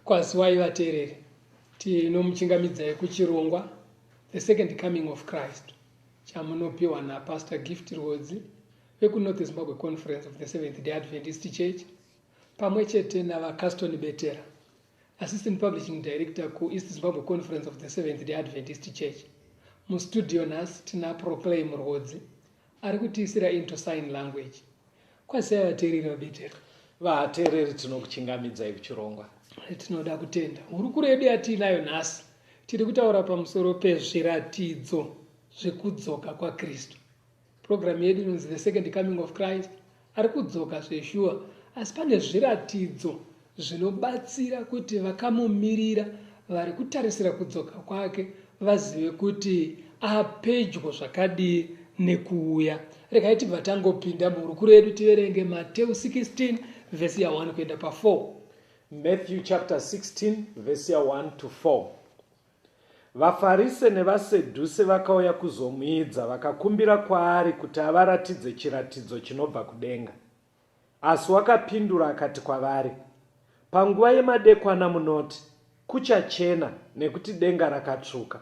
Kwaziwai vateereri, tinomuchingamidzai kuchirongwa The Second Coming of Christ chamunopiwa naPastor Gift Rwodzi vekuNorth Zimbabwe Conference of the Seventh-day Adventist Church pamwe chete navaCaston Betera, Assistant Publishing Director kuEast Zimbabwe Conference of the Seventh-day Adventist Church. Mustudio nhasi tina Proclaim Rwodzi ari kutiisira into sign language. Kwazivai vateereri vaBetera. Vateereri tinokuchingamidzai kuchirongwa. Tinoda kutenda hurukuro yedu yatiinayo nhasi tiri kutaura pamusoro pezviratidzo zvekudzoka kwaKristu. Programu yedu inonzi The Second Coming of Christ. Ari kudzoka zveshuwa, asi pane zviratidzo zvinobatsira kuti vakamumirira vari kutarisira kudzoka kwake vazive kuti apedyo zvakadii nekuuya. Regai tibva tangopinda muhurukuro yedu tiverenge Mateo 16 vhesi ya 1 kuenda pa4. Matthew chapter 16 verse 1 to 4. VaFarisi nevaSedhusi vakauya kuzomuidza vakakumbira kwaari kuti avaratidze chiratidzo chinobva kudenga. Asi wakapindura akati kwavari, panguva yemadekwana munoti, kuchachena nekuti denga rakatsvuka.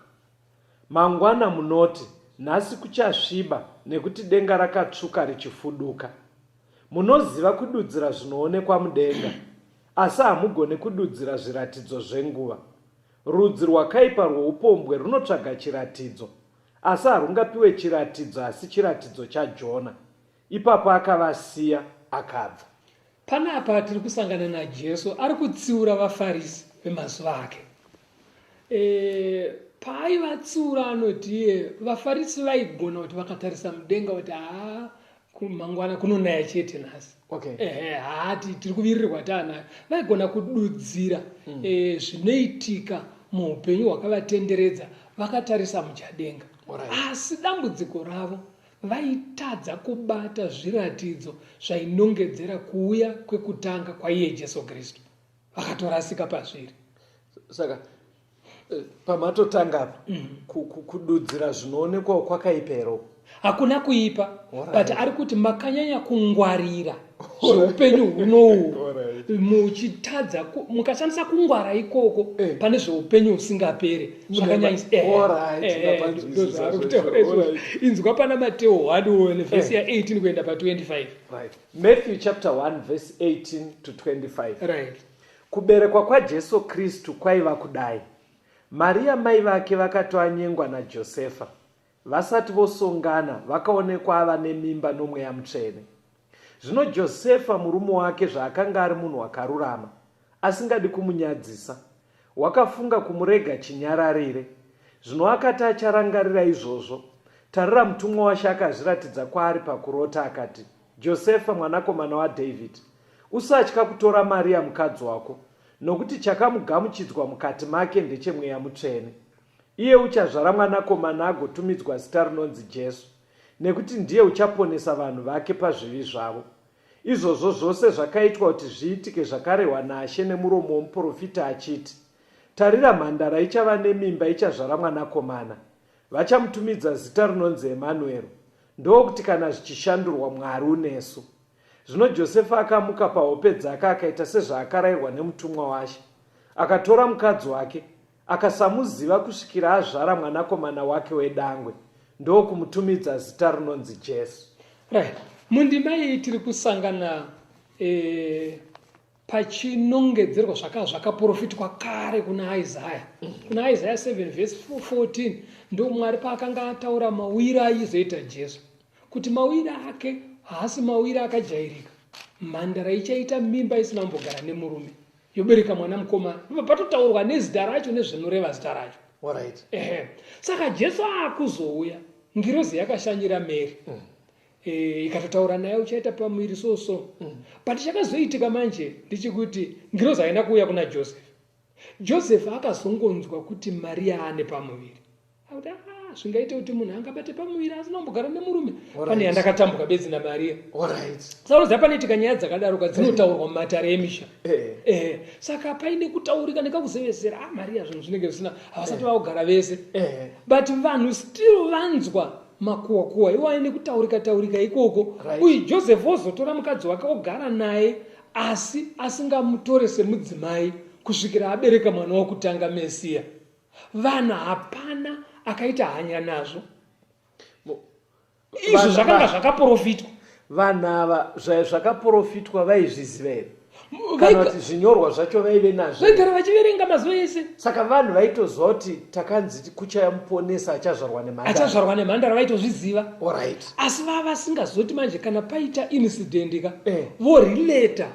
Mangwana munoti, nhasi kuchasviba nekuti denga rakatsvuka richifuduka. Munoziva kududzira zvinoonekwa mudenga, asi hamugone kududzira zviratidzo zvenguva. Rudzi rwakaipa rwoupombwe runotsvaga chiratidzo, asi harungapiwe chiratidzo asi chiratidzo chaJona. Ipapo akavasiya akabva. Panapa tiri kusangana naJesu ari kutsiura vaFarisi vemazuva ake. Paaivatsiura anoti vaFarisi vaigona kuti vakatarisa mudenga kuti mangwana kunonaya chete nhasi. Okay. Tiri kuvirirwa taanayo. Vaigona kududzira zvinoitika muupenyu hwakavatenderedza vakatarisa muchadenga. Asi dambudziko ravo vaitadza kubata zviratidzo zvainongedzera kuuya kwekutanga kwaiye Jesu Kristu. Vakatorasika pazviri. Saka pamatotanga kududzira zvinoonekwa kwakaipero. Hakuna kuipa, but ari kuti makanyanya kungwarira zveupenyu hunohu muchitadza mukashandisa kungwara ikoko pane zveupenyu husingapere zvakanyanyisa. Inzwa pana Mateo 1 vhesi ya 18 kuenda pa25. Matthew chapter 1 verse 18 to 25. Right. Kuberekwa kwaJesu Kristu kwaiva kudai. Maria mai vake vakatonyengwa naJosefa. Vasati vosongana vakaonekwa ava nemimba nomweya mutsvene. Zvino Josefa murume wake zvaakanga ari munhu wakarurama asingadi kumunyadzisa, wakafunga kumurega chinyararire. Zvino akati acharangarira izvozvo, tarira mutumwa washe akazviratidza kwaari pakurota akati, Josefa mwanakomana waDhavhidhi, usatya kutora Maria mukadzi wako, nokuti chakamugamuchidzwa mukati make ndechemweya mutsvene. Iye uchazvara mwanakomana agotumidzwa zita rinonzi Jesu, nekuti ndiye uchaponesa vanhu vake pazvivi zvavo. Izvozvo zvose zvakaitwa kuti zviitike zvakarehwa naShe nemuromo womuprofita achiti, tarira mhandara ichava nemimba ichazvara mwanakomana, vachamutumidza zita rinonzi Emanueri, ndokuti kana zvichishandurwa Mwari unesu. Zvino Josefa akamuka pahope dzake akaita sezvaakarayirwa nemutumwa washe. Akatora mukadzi wake, akasamuziva kusvikira azvara mwanakomana wake wedangwe, ndokumutumidza zita rinonzi Jesu. Right. Mundima iyi tiri kusangana pachinongedzerwa zvakaprofitwa kare kuna Isaiah. Kuna Isaiah 7 verse 14 ndo Mwari paakanga ataura mawira aizoita Jesu. Kuti mawira ake haasi mawira akajairika. Mhandara ichaita mimba isina kumbogara nemurume, yobereka mwana mukomana. Patotaurwa nezita racho nezvinoreva zita racho. Alright. Saka Jesu akuzouya, ngirozi yakashanyira Mary. Ikatotaura naye uchaita pamwiri so. Patichakazoitika manje ndechikuti ngirozi haina kuuya kuna Joseph akazongonzwa kuti Maria ane pamuviri. Akuti zvingaite kuti munhu angabate pamuviri asina kumbogara nemurume. Pane yandakatambuka bedzi naMaria. Saunoziva panoitika nyaya dzakadaro dzinotaurwa mumatare emisha. Saka paine kutaurika nekakuzevesera Maria zvinhu zvinenge zvisina havasati vakugara vese. But vanhu still vanzwa makuwa iwo aine kutaurika ikoko. Uye Joseph ozotora mukadzi wake ogara naye asi asingamutore semudzimai kusvikira abereka mwana wokutanga Mesiya. Vanhu hapana akaita hanya nazvo. Izvo zvakanga zvakaprofitwa. Vanhu ava zvakaprofitwa vaizviziva here? Kana kuti zvinyorwa zvacho vaive nazvo? Vaigara vachiverenga mazuva ese. Saka vanhu vaitoziva kuti takanzi kuchamuponesa achazvarwa nemhandara vaitozviziva. Alright. Asi vava vasingazoti manje kana paita incident ka vorileta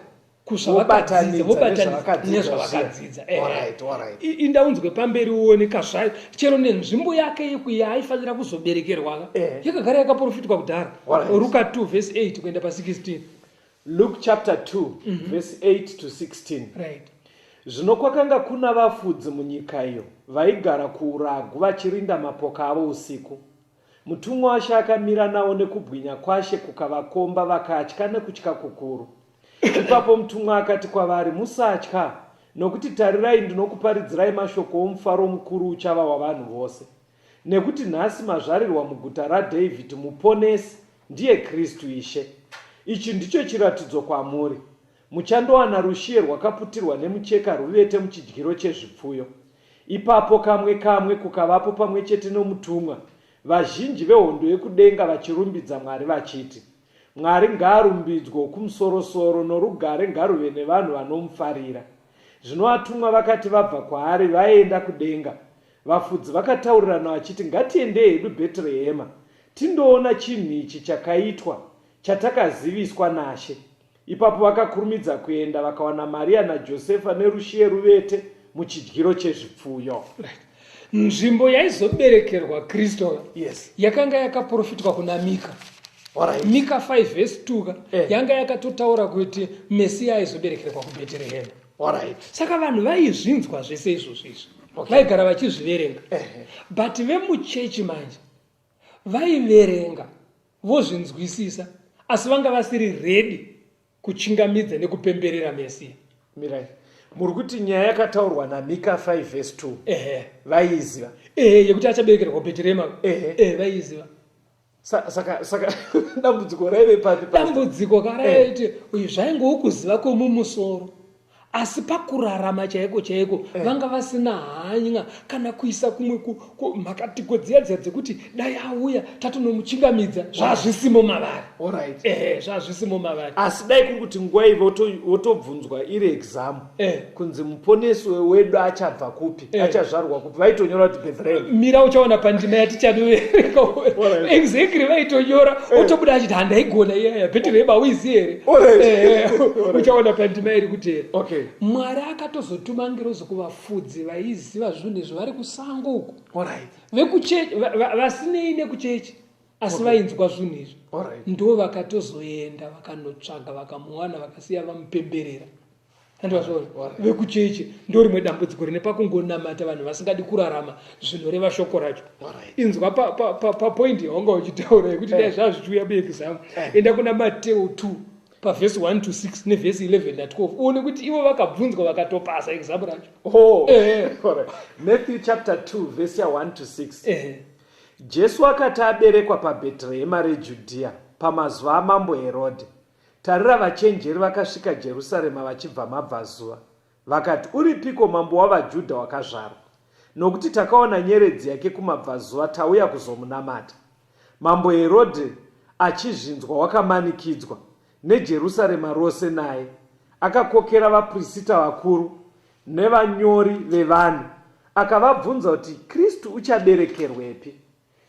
kuzvavabatanidza nezvavakadzidza. Indaunzwe pamberi uoneka zvayo chero nenzvimbo yake yekuya aifanira kuzoberekerwa yakagara yakaprofitwa kudhara. Luka 2 verse 8 kuenda pa16. Luke chapter 2 verse 8 to 16. Right. Zvino kwakanga kuna vafudzi munyika iyo vaigara kuuragu vachirinda mapoka avo usiku. Mutumwa washe akamira navo nekubwinya kwashe kukavakomba vakatya nekutya kukuru. Ipapo mutumwa akati kwavari, musatya, nokuti tarirai ndinokuparidzirai mashoko omufaro mukuru uchava wavanhu vose. Nekuti nhasi mazvarirwa muguta raDhavhidhi muponesi, ndiye Kristu Ishe. Ichi ndicho chiratidzo kwamuri. Muchandowana rushiye rwakaputirwa nemucheka ruvete muchidyiro chezvipfuyo. Ipapo kamwe kukavapo pamwe chete nomutumwa. Vazhinji vehondo yekudenga vachirumbidza Mwari vachiti, Mwari ngaarumbidzwe wokumusoro-soro, norugare ngaruve nevanhu vanomufarira. Zvino vatumwa vakati vabva kwaari vaenda kudenga. Vafudzi vakataurirana vachiti, ngatiende hedu Bheterehema tindoona chinhu ichi chakaitwa chatakaziviswa naShe. Ipapo vakakurumidza kuenda vakawana Maria naJosefa nerushiye ruvete muchidyiro chezvipfuyo. Nzvimbo yaizoberekerwa Kristu yakanga yakaprofitwa kuna Mika. Mika 5 verse 2 yanga yakatotaura kuti Mesiya aizoberekerwa kuBheterehema. Saka vanhu vaizvinzwa zvese izvozvo. Vaigara vachizviverenga. But vemuchechi manje vaiverenga vozvinzwisisa asi vanga vasiri ready kuchingamidza nekupemberera Mesiya. Mirai. Muri kuti nyaya yakataurwa naMika 5 verse 2 vaiziva yekuti achaberekerwa kuBheterehema. Vaiziva. Saka dambudziko raive papi? Dambudziko karaiti zvainge kuziva kwomumusoro, asi pakurarama chaiko vanga vasina hanya kana kuisa kumwe makatiko dziya dzekuti dai auya tatonomuchingamidza zvazvisimo mavari. Zvazvisimo mavari. Asi dai kuri kuti nguva ivo wotobvunzwa iri exam kunzi muponesi wedu achabva kupi, achazvarwa kupi, vaitonyora kuti Bethlehem. Mira uchaona pandima yatichadoverenga exactly vaitonyora otobuda achiti handaigona iyaya Bethlehem auizi here. Uchaona pandima iri kuti Mwari akatozotuma ngirozi kuvafudzi vaiziva zvinhu zvavari kusango uko. Vekuchechi vasinei nekuchechi asi vainzwa zvinhu izvi. Ndo vakatozoenda vakanotsvaga vakamuwana vakasiya vamupemberera. Andivazvaona vekuchechi ndo rimwe dambudziko rine pakungonamata vanhu vasingadi kurarama zvinoreva shoko racho. Inzwa papoint yaunga uchitaura yekuti dai zvazvichiuya muexam enda kuna Mateo 2 pavhesi 1 to 6 nevhesi 11 na 12 uone kuti ivo vakabvunzwa vakatopasa exam racho. Matthew chapter 2 verse 1 to 6. Jesu akati aberekwa paBheterehema reJudhea pamazuva amambo Herodhi. tarira vachenjeri vakasvika Jerusarema vachibva mabvazuva, vakati, uripiko mambo wavaJudha wakazvarwa? Nokuti takaona nyeredzi yake kumabvazuva, tauya kuzomunamata. Mambo Herodhi achizvinzwa wakamanikidzwa, neJerusarema rose naye. Akakokera vaprista vakuru nevanyori vevanhu, akavabvunza kuti Kristu uchaberekerwepi?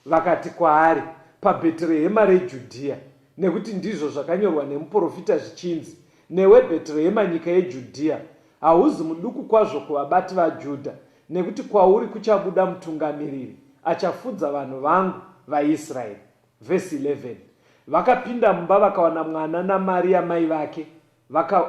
Vakati kwaari, paBheterehema reJudhea, nekuti ndizvo zvakanyorwa nemuprofita zvichinzi, newe Bheterehema nyika yeJudhea, hauzi muduku kwazvo kuvabati vaJudha, nekuti kwauri kuchabuda mutungamiriri achafudza vanhu vangu vaIsraeri. Vhesi 11. Vakapinda mumba vakawana mwana naMaria mai vake,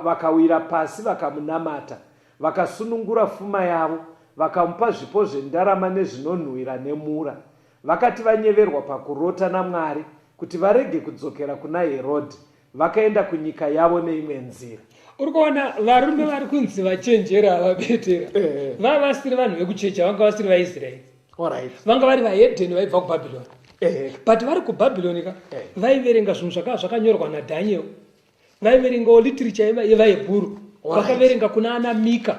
vakawira pasi vakamunamata, vakasunungura pfuma yavo, vakamupa zvipo zvendarama nezvinonhuhwira nemura. Vakati vanyeverwa pakurota naMwari kuti varege kudzokera kuna Herodhi, vakaenda kunyika yavo neimwe nzira. Uri kuona varume vari kunzi vachenjera Betera vanga vasiri vanhu vekuchecha, vanga vasiri vaIsraeri. Vanga vari vahedheni vaibva kuBhabhironi. But vari kuBhabhironi vaiverenga zvinhu zvakanyorwa naDhaniel, vaiverengawo literature yevaHebhuru, vakaverenga kuna ana Mika.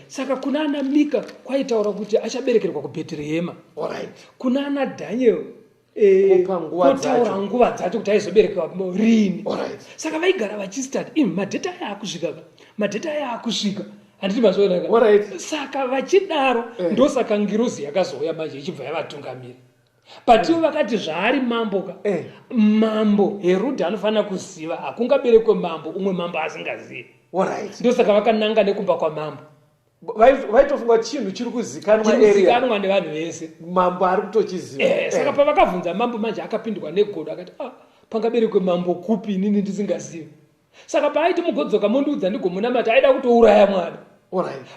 Saka kuna ana Mika kwaitaura kuti achaberekerwa kuBheterehema. Kuna ana Daniel kotaura nguva dzacho kuti aizoberekerwa rini. Saka vaigara vachistati madheta aya akusvika handiti mazvoona. Saka vachidaro ndosaka ngirozi yakazouya manje ichibva yavatungamiri. Pativo vakati zvaari mambo mambo Herodhi anofanira kuziva, hakungaberekwe mambo umwe mambo asingazivi. Ndosaka vakananga nekumba kwamambo. Vaitofunga chinhu chiri kuzikanwa nevanhu vese, mambo ari kutochiziva. Saka pavakabvunza mambo manje akapindurwa negodo akati, pangaberekwe mambo kupi inini ndisingazivi. Saka paaiti mugodzoka mondiudza ndigomunamata, aida kutouraya mwana.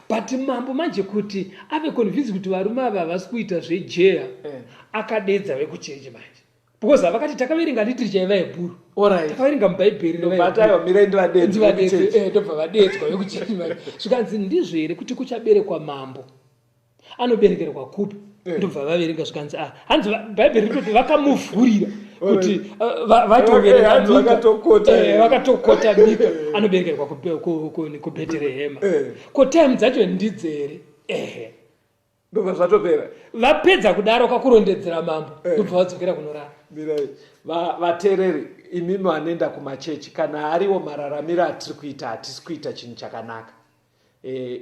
But mambo manje kuti ave convinced kuti varume ava havasi kuita zvejeya, akadedza vekuchechi manje. Because vakati takaverenga literature yevaHebhuru, takaverenga mubhaibheri ndobva vadedzwa vekuchechi manje. Zvikanzi ndizvo here kuti kuchaberekwa mambo, anoberekerwa kupi? Ndobva vaverenga zvikanzi hanzi bhaibheri ritoti vakamuvhurira kuti vatoverenga vakatokota Mika anoberekerwa kuBheterehema. Ko time dzacho ndidzi here? Ndobva zvatopera. Vapedza kudaro kakurondedzera mambo, ndobva vadzokera kunorara. Vateereri, imimi vanoenda kumachechi, kana ariwo mararamiro atiri kuita, hatisi kuita chinhu chakanaka.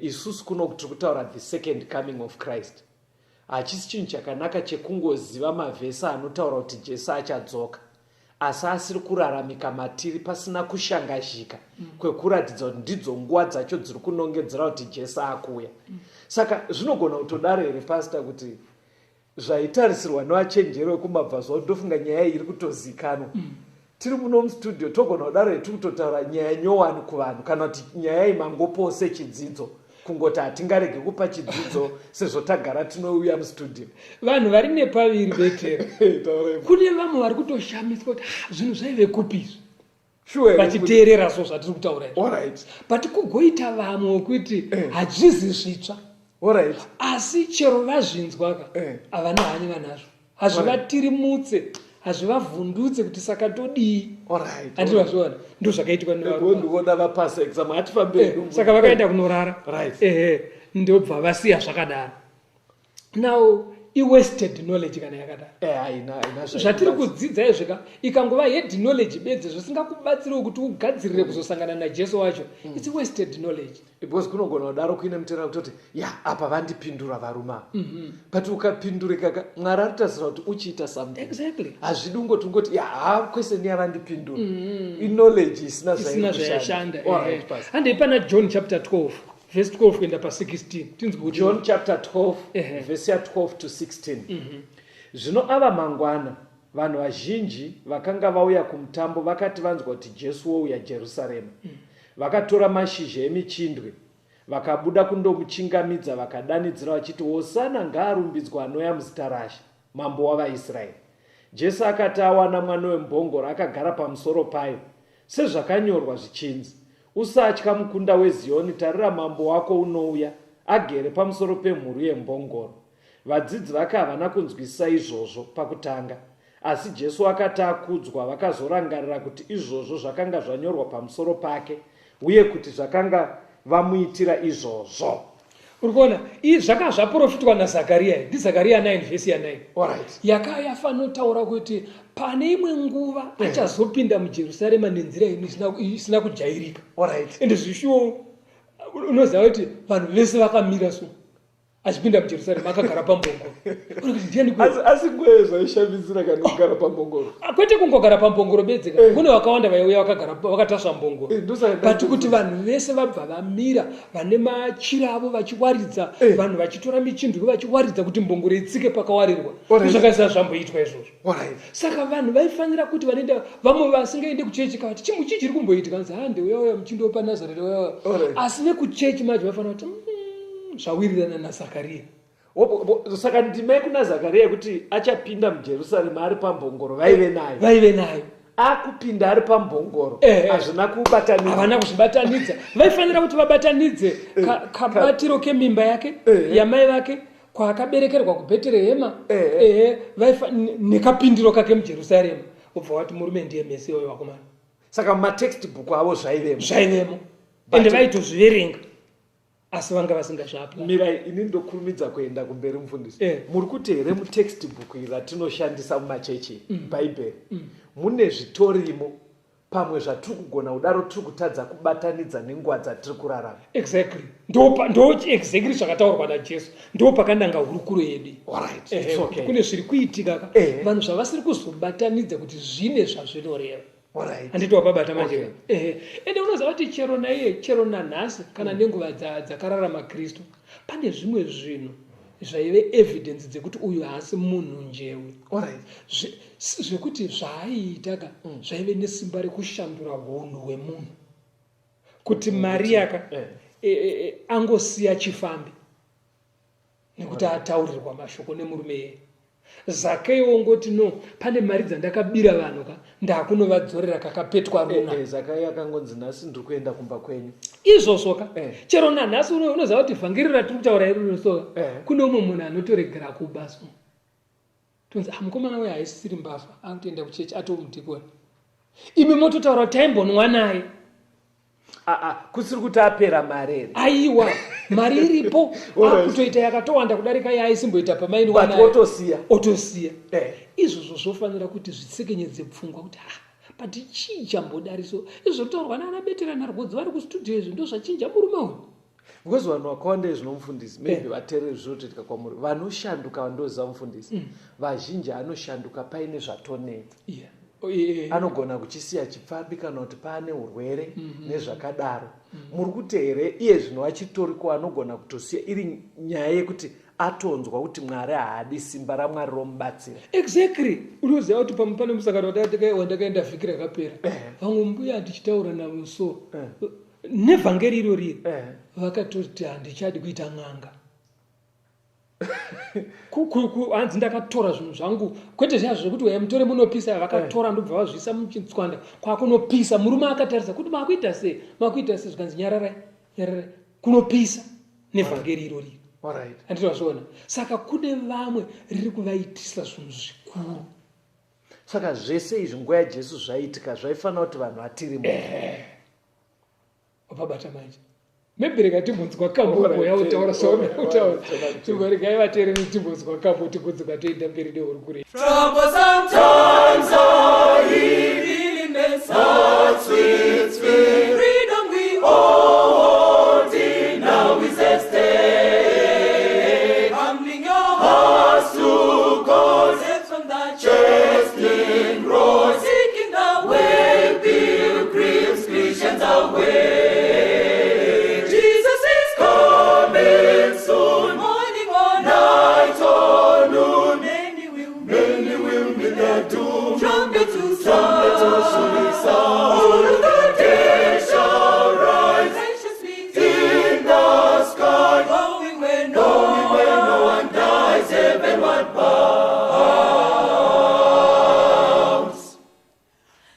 Isusu kuno tiri kutaura the second coming of Christ. Hachisi chinhu chakanaka chekungoziva mavhesi anotaura kuti Jesu achadzoka, asi asiri kuraramika matiri pasina kushangazhika kwekuratidza kuti ndidzo nguva dzacho dziri kunongedzera kuti Jesu akuuya. Saka zvinogona kutodaro here pastor kuti zvaitarisirwa nevachenjeri vekumabvazuva ndofunga nyaya iri kutozikanwa. Tiri muno mustudio togona kudaro here tiri kutotaura nyaya nyowani kuvanhu, kana kuti nyaya imangopose chidzidzo, kungoti hatingarege kupa chidzidzo sezvo tagara tinouya mustudio. Vanhu vari nepaviri Betera. Kune vamwe vari kutoshamiswa kuti zvinhu zvaive kupizvi vachiteerera so zvatiri kutaura izvi. But kugoita vamwe kuti hazvizi zvitsva, asi chero vazvinzwaka havana hanya nazvo, hazvivatirimutse, hazvivavhundutse kuti saka todii. Handiti vazviona? Ndo zvakaitika saka vakaenda kunorara, ndobva vasiya zvakadaro. Now i-wasted knowledge kana yakadaro. Zvatiri kudzidza izvika ikangova head knowledge bedzi zvisingakubatsiriwo kuti ugadzirire kuzosangana naJesu wacho, it's wasted knowledge. Because kunogona kudaro kuine mutera kutoti apa vandipindura varuma. But ukapindurika Mwari aritarisira kuti uchiita something. Exactly. Hazvidi ungoti kwese yavandipindura. I-knowledge isina zvayashanda. Handei pana John chapter 12. Verse 12 kuenda pa16. John chapter 12 verse 12 to 16. Zvino ava mangwana vanhu vazhinji vakanga vauya kumutambo vakati vanzwa kuti Jesu wouya Jerusarema. Vakatora mashizha emichindwe vakabuda kundomuchingamidza, vakadanidzira vachiti, hosana ngaarumbidzwa anouya muzita raShe, mambo wavaIsraeri. Jesu akati awana mwana wembongoro akagara pamusoro payo, sezvakanyorwa zvichinzi, usatya mukunda weZioni, tarira mambo wako unouya, agere pamusoro pemhuru yembongoro. Vadzidzi vake havana kunzwisisa izvozvo pakutanga, asi Jesu akati akudzwa vakazorangarira kuti izvozvo zvakanga zvanyorwa pamusoro pake uye kuti zvakanga vamuitira izvozvo. uri kuona zvakanga zvaprofitwa naZakaria. ndiZakaria 9 vhesi ya9 yakanga yafanotaura kuti pane imwe nguva achazopinda muJerusarema nenzira isina kujairika. Ende zvishuwo unoziva kuti vanhu vese vakamira so achipinda muJerusarema akagara pambongoro. Asi nguva zvaishambidzira kana kugara pambongoro. Kwete kungogara pambongoro bedzi, kune vakawanda vaiuya vakatasva mbongoro. But kuti vanhu vese vabva vamira vane machira avo vachiwaridza, vanhu vachitora michinduro vachiwaridza kuti mbongoro itsike pakawarirwa. Zvakaisa zvamboitwa izvozvo. Saka vanhu vaifanira kuti vanoenda, vamwe vasingaende kuchechi kavati chimu chiri kumboitika, ndeuya muchindo paNazareti uya. Asi vekuchechi macho vafanira kuti zvawirirana naZakaria. Saka ndima kuna Zakaria kuti achapinda muJerusarema ari pambongoro vaive nayo. Akupinda ari pambongoro havana kuzvibatanidza. Vaifanira kuti vabatanidze kabatiro kemimba yake yamai vake kwaakaberekerwa kuBheterehema nekapindiro kake muJerusarema. Ubva wati murume ndiye Mesiya uyo wakomana. Saka mumatextbook avo zvaivemo ende vaitozviverenga. Asi vanga vasingazvaapla. Mirai ini ndokurumidza kuenda kumberi mufundisi. Muri kuti here mutextbook iri ratinoshandisa mumachechi bhaibheri mune zvitorimo pamwe zvatiri kugona kudaro tiri kutadza kubatanidza nenguva dzatiri kurarama. Exactly. Ndo exactly zvakataurwa naJesu. Ndo pakandanga hurukuro yedu. Kune zviri kuitika vanhu zvavasiri kuzobatanidza kuti zvine zvazvinoreva. Handiti wapabata manje. Ende unoziva kuti chero nanhasi kana nenguva dzakararama Kristu pane zvimwe zvinhu zvaive evidence dzekuti uyu haasi munhu njewe. Zvekuti zvaaitaka zvaive nesimba rekushandura hunhu hwemunhu. Kuti Mariya angosiya chifambi nekuti ataurirwa mashoko nemurume yeye. Zakeo ngoti no pane mari dzandakabira vanhu ndakunovadzorera kakapetwa runa. Zakeo akangonzi nhasi ndiri kuenda kumba kwenyu. Izvozvoka chero nanhasi unoziva kuti vhangeri ratiri kutaura iri soka kune umwe munhu anotoregera kubaso. Tonzi mukomana uyu haisiri mbavha anotoenda kuchechi atomudhikoni. Imi mototaura kuti taimbonwa naye. Kusiri kuti apera mari. Aiwa mari iripo akutoita yakatowanda kudarika yaaisimboita pamaini otosiya. Izvozvo zvofanira kuti zvitsekenyedze pfungwa kuti but chii chambodariso izvotaurwa nana Betera naRwodzi vari kustudio izvi ndo zvachinja murume uyu. Because vanhu vakawanda zvinomufundisi maybe vateereri zvinotoitika kwamuri vanoshanduka vandoziva mufundisi vazhinji anoshanduka paine zvatonetsa. Anogona kuchisiya chipfambi kana kuti paane urwere nezvakadaro. Muri kuti here iye zvino achitoriko anogona kutosiya iri nyaya yekuti atonzwa kuti Mwari haadi simba raMwari romubatsira. Exactly. Unoziva kuti pane musangano wandakaenda vhiki rakapera vamwe mbuya ndichitaura navo so nevhangeri irori vakatoti handichadi kuita n'anga. Hanzi ndakatora zvinhu zvangu kwete zviya zvekuti uya mutore munopisa vakatora ndobva vazvisa muchitswanda kwakunopisa. Murume akatarisa kuti makuita sei zvikanzi nyararai kunopisa nevhangeri irori. Handiti wazviona. Saka kune vamwe riri kuvaitisa zvinhu zvikuru. Saka zvese izvi nguva yaJesu zvaiitika zvaifanira kuti vanhu vatiri wapabata manje. Mebereka timbonzwa kambo yautaura sautaura tingorigai vateereri timbonzwa kambo tikunzwa toenda mberi nehurukure. Troublesome times are here, healiness, heart, sweet, sweet freedom we hold in now is at stake. Humbling your hearts to God, set from the chastening road, seeking the way, pilgrims, Christians away.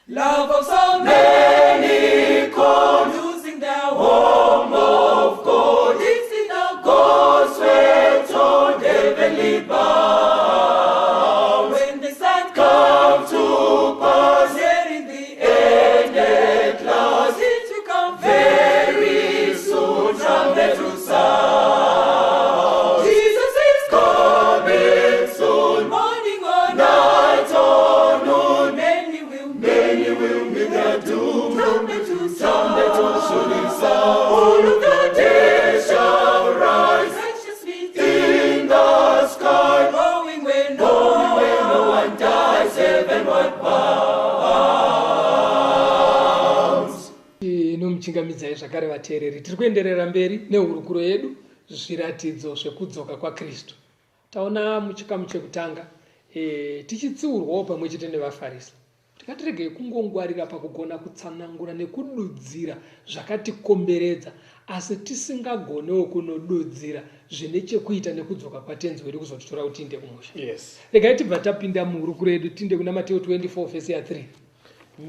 Love of so many come to inomuchingamidzai zvakare vateereri. Tiri kuenderera mberi nehurukuro yedu zviratidzo zvekudzoka kwaKristu. Taona muchikamu chekutanga tichitsiurwawo pamwe chete nevafarisi. Tikatiregei kungongwarira pakugona kutsanangura nekududzira zvakatikomberedza, asi tisingagonewo kunodudzira zvine chekuita nekudzoka kwatenzi wedu kuzotitora kuti tiinde kumusha. Yes. Regai tibva tapinda muhurukuro yedu tiinde kuna Mateo 24 vhesi ya 3.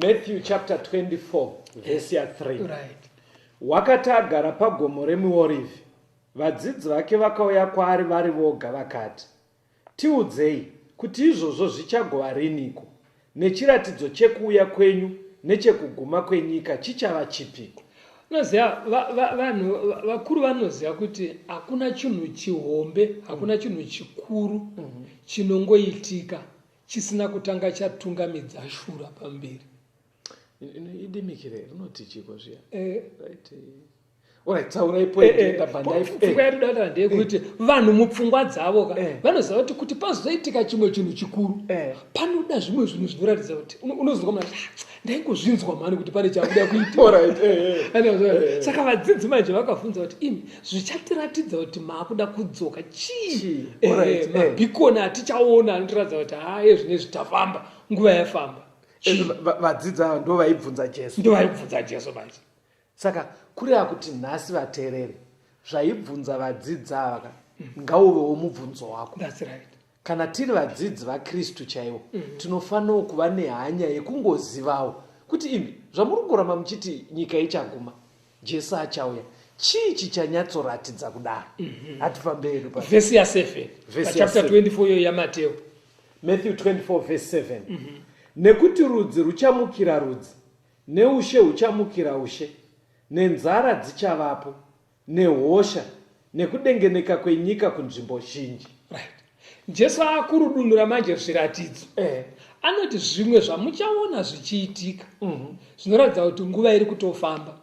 Matthew chapter 24 verse ya 3. Right. Wakati agara pagomo remuorivhi, vadzidzi vake vakauya kwaari vari voga vakati, tiudzei kuti izvozvo zvichagova riniko, nechiratidzo chekuuya kwenyu nechekuguma kwenyika chichava chipiko? Unoziva vanhu vakuru vanoziva kuti hakuna chinhu chihombe, hakuna chinhu chikuru chinongoitika chisina kutanga chatungamidza shura pamberi. Idimikire rinoti chiko zviya. Right. Alright, tsaurai point pfungwa yatodada ndeyekuti vanhu mupfungwa dzavo vanoziva kuti pazoitika chimwe chinhu chikuru panoda zvimwe zvinhu zvinoratidza kuti unozwa mwana ndaingozvinzwa mani kuti pane chakuda kuita. Saka vadzidzi manje vakabvunza kuti imi zvichatiratidza kuti maakuda kudzoka chii? Mabhikoni atichaona anotiratidza kuti haye zvinezvi tafamba, nguva yafamba. Vadzidzi ava ndo vaibvunza Jesu. Ndo vaibvunza Jesu manje. Saka kureva kuti nhasi vateereri zvaibvunza vadzidzi ava ngauvewo mubvunzo wako. That's right. Kana tiri vadzidzi vaKristu chaivo tinofanira kuva nehanya yekungozivawo kuti imi zvamuri kuramba muchiti nyika ichaguma, Jesu achauya, chii chichanyatsoratidza kudaro? Hatifamberi vhesi ya 7 chapter 24 yaMateo. Matthew 24 verse 7. Nekuti rudzi ruchamukira rudzi, neushe huchamukira ushe, nenzara dzichavapo, nehosha, nekudengeneka kwenyika kunzvimbo zhinji. Right. Jesu akurudunura manje zviratidzo. Anoti zvimwe zvamuchaona zvichiitika zvinoratidza kuti nguva iri kutofamba.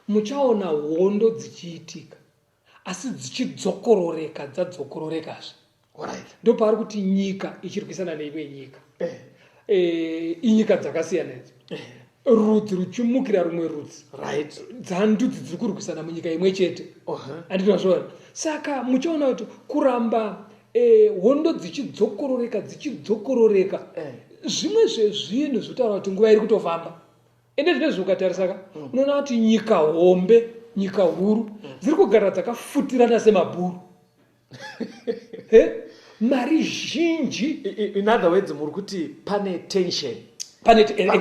Muchaona hondo dzichiitika asi dzichidzokororeka dzadzokororekazve. Alright. Ndo pari kuti nyika ichirwisana neimwe nyika. Inyika dzakasiyana idzi. Rudzi ruchimukira rumwe rudzi. Right. Dzandudzi dziri kurwisana munyika imwe chete. Andinozvoona. Saka muchaona kuti kuramba hondo dzichidzokororeka zvimwe zvezvinhu zvinotaura kuti nguva iri kutofamba. Ende zvinezvi ukatarisaka unoona kuti nyika hombe, nyika huru dziri kugara dzakafutirana semabhuru. Mari zhinji. In other words, muri kuti pane tension.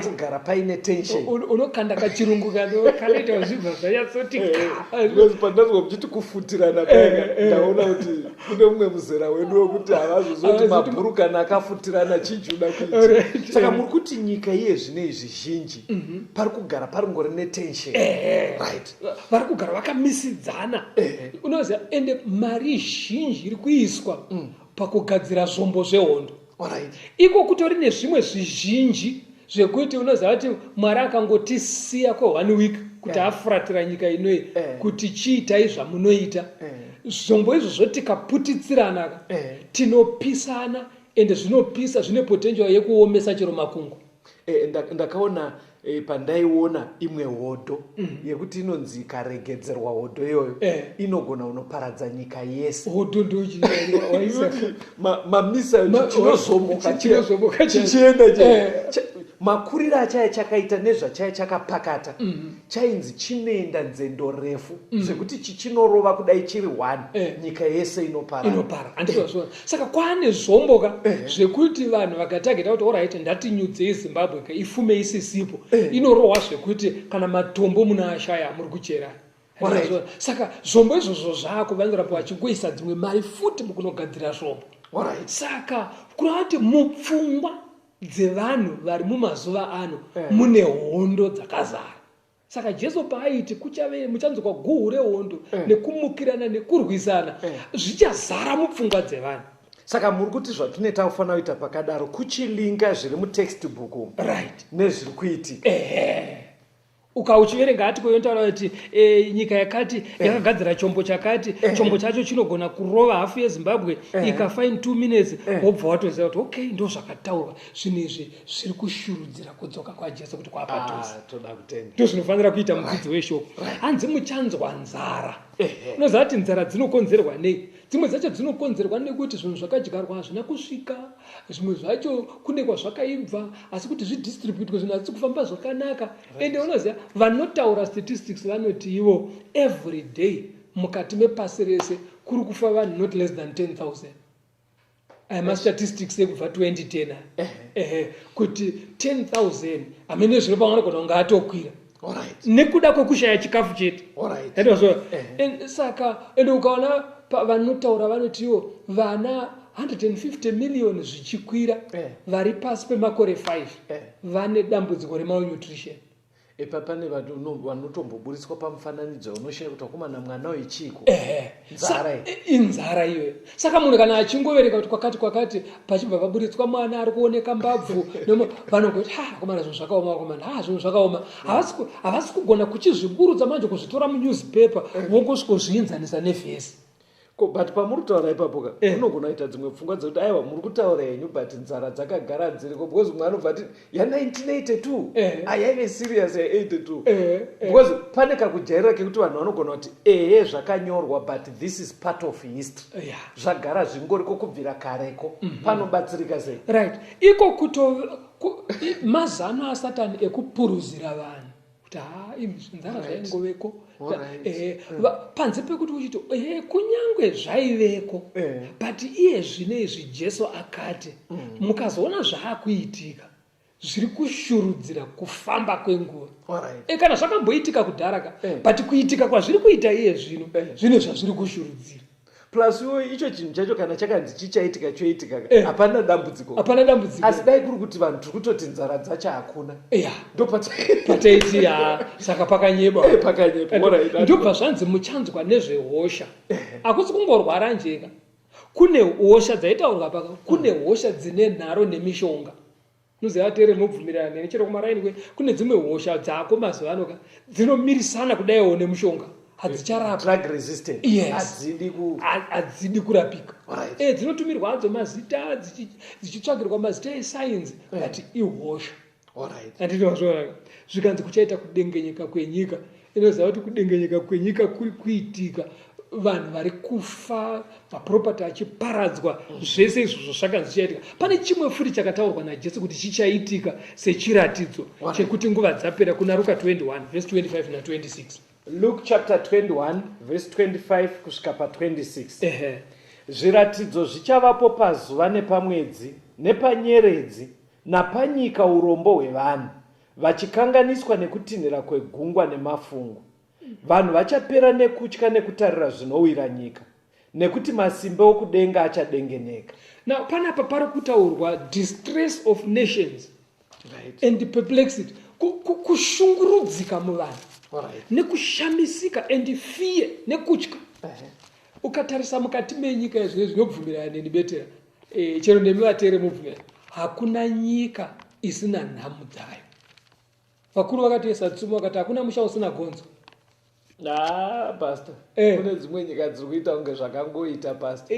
Kugara paine tension. Unokanda kachirungu kanoita zvibva zvanyatsoti pandazwa muchiti kufutirana paya ndaona kuti kune mumwe muzera wedu wekuti havazozoti mabhuru kana akafutirana chijuda kuita. Saka muri kuti nyika iye zvine izvi zhinji pari kugara paringori netension. Right. Vari kugara vakamisidzana. Unoziva ende mari zhinji iri kuiswa pakugadzira zvombo zvehondo. Iko kutori nezvimwe zvizhinji zvekuti unoziva kuti Mwari akangotisiya kwa 1 week kuti afuratira nyika inoyi kuti chiitai zvamunoita. Zvombo izvozvo tikaputitsirana tinopisana, ende zvinopisa zvine potential yekuomesa chero makungu. Ndakaona pandaiona imwe hodo yekuti inonzi ikaregedzerwa hodo iyoyo inogona unoparadza nyika yese. Hodo ndowaisa mamisa chinozomoka chichienda makuriro achaya chakaita nezvachaya chakapakata chainzi chinoenda nzendo refu zvekuti chichinorova kudai chiri 1 nyika yese inopara. Andizvazvo. Saka kwane zvomboka zvekuti vanhu vakatageta kuti alright ndatinyudzei Zimbabwe ifume isisipo inorohwa zvekuti kana matombo muna ashaya muri kuchera. Saka zvombo izvozvo zvako vanorapa vachikuisa dzimwe mari futi mukunogadzira zvombo. Saka kurati mupfungwa dzevanhu vari mumazuva ano mune hondo dzakazara. Saka Jesu paaiti kuchave muchanzwa guhu rehondo nekumukirana nekurwisana zvichazara mupfungwa dzevanhu. Saka muri kuti zvatineta kufanira kuita pakadaro kuchilinga zviri mutextbook right nezviri kuitika. Ukauchiverenga article yotaura kuti nyika yakati yakagadzira chombo chakati, chombo chacho chinogona kurova hafu yeZimbabwe ikafa in 2 minutes, wobva watoziva kuti okay, ndo zvakataurwa. Zvinhu izvi zviri kushurudzira kudzoka kwaJesu kuti kwapadhuze. Toda kutenda. Ndo zvinofanira kuita mudzidzi weshoko. Hanzi muchanzwa nzara. Unoziva kuti nzara dzinokonzerwa nei? Dzimwe dzacho dzinokonzerwa nekuti zvinhu zvakadyarwa hazvina kusvika, zvimwe zvacho kune kwazvakaibva, asi kuti zvidistributwe zvinhu hazvisi kufamba zvakanaka. Ende unoziva vanotaura statistics vanoti ivo every day mukati mepasi rese kuri kufa vanhu not less than 10,000. Aya statistics ekubva 2010 kuti 10,000 amene zvino pamwanogona kunga atokwira. Nekuda kwekushaya chikafu chete. Saka ende ukaona vanotaura vanoti ivo vana 150 million zvichikwira vari pasi pemakore 5 vane dambudziko remalnutrition. Pane vanotomboburiswa pamufananidzo unoshaya kuti wakomana mwana wechiko. Inzara iyoyo. Saka munhu kana achingovereka kuti kwakati pachibva paburitswa mwana ari kuoneka mbabvu vanongoti akomana zvinhu zvakaoma, akomana zvinhu zvakaoma. Havasi kugona kuchizviburutsa manje kuzvitora munewspaper vongosvikozviinzanisa nevhesi. But pamuri kutaura ipapo unogona kuita dzimwe pfungwa dzekuti aiwa muri kutaura henyu but nzara dzakagara dziriko because mumwe anobva ati ya1982 yaive serious ya82 because pane kakujairira kekuti vanhu vanogona kuti zvakanyorwa but this is part of history, zvagara zvingoriko kubvira kareko, panobatsirika sei? Right, iko mazano asatani ekupuruzira vanhu kuti nzara zvaingoveko panze pekuti uchiti kunyangwe zvaiveko but iye zvine izvi Jesu akati mukazoona zvaakuitika zviri kushurudzira kufamba kwenguva. Kana zvakamboitika kudharaka but kuitika kwazviri kuita iye zvine zvazviri kushurudzira. Plus icho chinhu chacho kana chakanzi chichaitika choitika hapana dambudziko. Asi dai kuri kuti vanhu tiri kutoti nzara dzacho hakuna. Ndo pataiti saka pakanyeba. Ndobva zvanzi muchanzwa nezvehosha. Hakusi kungorwara njeka. Kune hosha dzaitaurwa paka, kune hosha dzine nharo nemishonga. Muziva tere mubvumirana nechero kumaraini kune dzimwe hosha dzako mazuva ano dzinomirisana kudaiwo nemushonga. Drug resistant. Yes. Hadzidi kurapika. Dzinotumirwa hadzo mazita dzichitsvagirwa mazita esainzi but ihosha. Andinozvona zvikanzi kuchaita kudengenyeka kwenyika. Inoziva kuti kudengenyeka kwenyika kuri kuitika vanhu vari kufa, mapropati achiparadzwa, zvese izvozvo zvakanzi zvichaitika. Pane chimwe futi chakataurwa naJesu kuti chichaitika sechiratidzo chekuti nguva dzapera kuna Luka 21 verse 25 na 26. Luke chapter 21 verse 25 kusvika pa26. Zviratidzo zvichavapo pazuva nepamwedzi nepanyeredzi napanyika urombo hwevanhu vachikanganiswa nekutinhira kwegungwa nemafungu. Vanhu vachapera nekutya nekutarira zvinowira nyika nekuti masimba okudenga achadengeneka. Now panapa pari kutaurwa distress of nations and perplexity, kushungurudzika muvanhu nekushamisika and fear nekutya. Ukatarisa mukati menyika izvi zvinobvumirana neni Betera, chero nemi vatere mubvumirana, hakuna nyika isina nhamu dzayo. Vakuru vakatoisa tsumo vakati hakuna musha usina gonzo. Pastor, kune dzimwe nyika dziri kuita kunge zvakangoita pastor.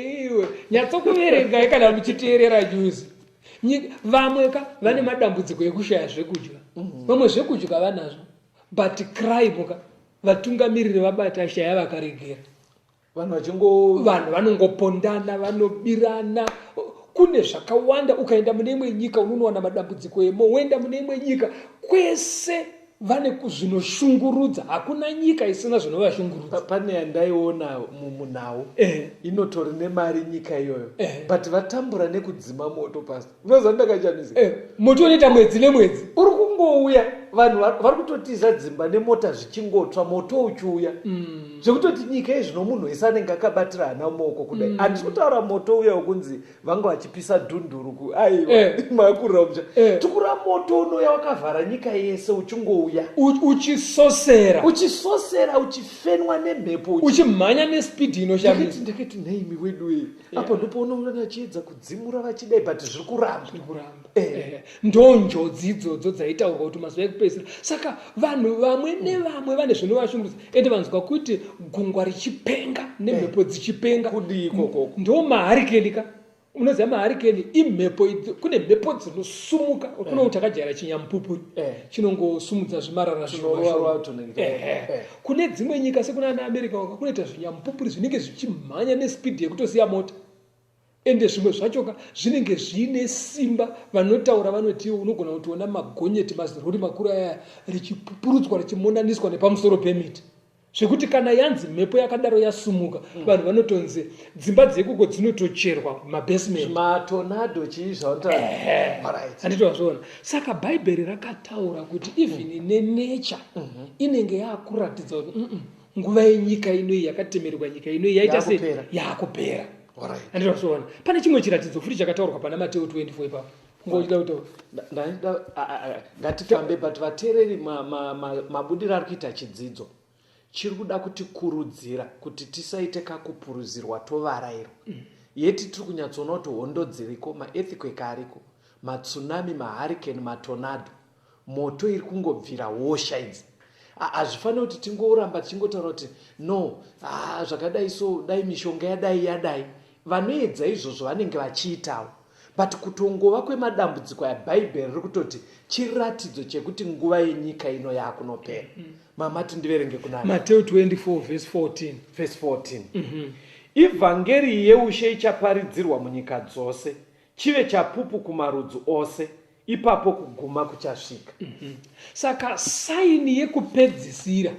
Nyatsokuverengai kana muchiteerera news. Vamwe vane madambudziko ekushaya zvekudya. Vamwe zvekudya vanazvo. But crime vatungamiriri vabata shaya vakaregera. Vanhu vanongopondana, vanobirana. Kune zvakawanda. Ukaenda mune imwe nyika unoona madambudziko emo. Uenda mune imwe nyika kwese vane kuzvinoshungurudza. Hakuna nyika isina zvinovashungurudza. Pane yandaiona mumunhau inotori nemari nyika iyoyo but vatambura nekudzima moto pastor. Unoziva ndakachamisa moto unoita mwedzi nemwedzi uri kungouya, vanhu vari kutotiza dzimba nemota zvichingotsva, moto uchiuya zvekutoti nyika izvino munhu wese anenge akabatira hana mumaoko kudai. Handisi kutaura moto uya wokunzi vanga vachipisa dhunduru aiwa makurira tukura moto unoya wakavhara nyika yese uchingouya uchisosera uchifenwa nemhepo uchimhanya nespidi inoshamisa. Ndakati naimi wedu apa ndipo unoona achiedza kudzimura vachidai but zviri kuramba. Ndo njodzi idzodzo dzaitaurwa kuti mazuva ekupedzisira rekupedzisira. Saka vanhu vamwe nevamwe vane zvinovashungurudza, ende vanzwa kuti gungwa richipenga nemhepo dzichipenga Kudii ikoko? ndo maharikeni ka. Unoziva maharikeni imhepo, kune mhepo dzinosumuka, kuno utakajara chinyamupupuri chinongosumudza zvimarara kune dzimwe nyika sekuna America kunoita zvinyamupupuri zvinenge zvichimhanya nespidi yekutosiya mota, ende zvimwe zvacho zvinenge zvine simba. Vanotaura vanoti unogona kutoona magonyeti mazirori makuru aya richipupurutswa richimondaniswa nepamusoro pemiti, zvekuti kana yanzi mhepo yakadaro yasumuka vanhu vanotonzi dzimba dzekuko dzinotocherwa mabasement, matornado chiizva handitozviona. Saka bhaibheri rakataura kuti even nenature inenge yakuratidza kuti nguva yenyika inoi yakatemerwa nyika inoi yaita sei yakupera. Handitozviona. Pane chimwe chiratidzo futi chakataurwa pana Mateo 24 ipapo. Ngatifambe, but vateereri mabudiro ari kuita chidzidzo chiri kuda kutikurudzira kuti tisaite kakupuruzirwa tovarayiro. Yeti tiri kunyatsoona kuti hondo dziriko, maearthquake ariko, matsunami, mahurricane, matornado, moto iri kungobvira hosha idzi. Hazvifaniri kuti tingoramba tichingotaura kuti no, zvakadai so dai mishonga yadai. Vanoedza izvozvo vanenge vachiitawo, but kutongova kwemadambudziko yabhaibheri riri kutoti chiratidzo chekuti nguva yenyika ino yakunopera. Mamati ndiverenge kuna Mateo 24 verse 14. Ivhangeri yeushe ichaparidzirwa munyika dzose, chive chapupu kumarudzi ose, ipapo kuguma kuchasvika. Saka saini yekupedzisira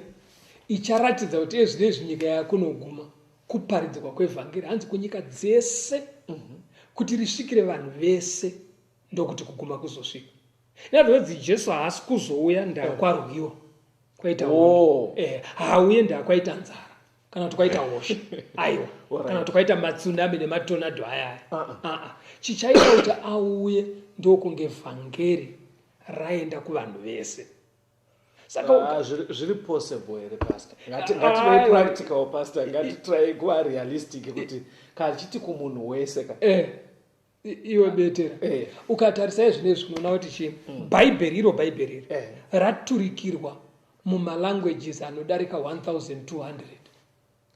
icharatidza kuti ezvinezvi nyika yakunoguma kuparidzirwa kwevhangeri, hanzi kunyika dzese kuti risvikire vanhu vese, ndokuti kuguma kuzosvika. Inazvonzi Jesu haasi kuzouya ndakwarwiwa kwaita hauye ndakwaita nzara kana kuti kwaita hosha aiwa kana kuti kwaita matsunami nematornado aya. Chichaita kuti auye ndokunge vhangeri raenda kuvanhu vese. Saka zviri possible here pastor? Ngativei practical pastor, ngatitry kuva realistic kuti kachiti kumunhu wese ka. Iwe Betera, ukatarisa zvinezvi unoona kuti chii bhaibheri raturikirwa mumalanguages anodarika 1200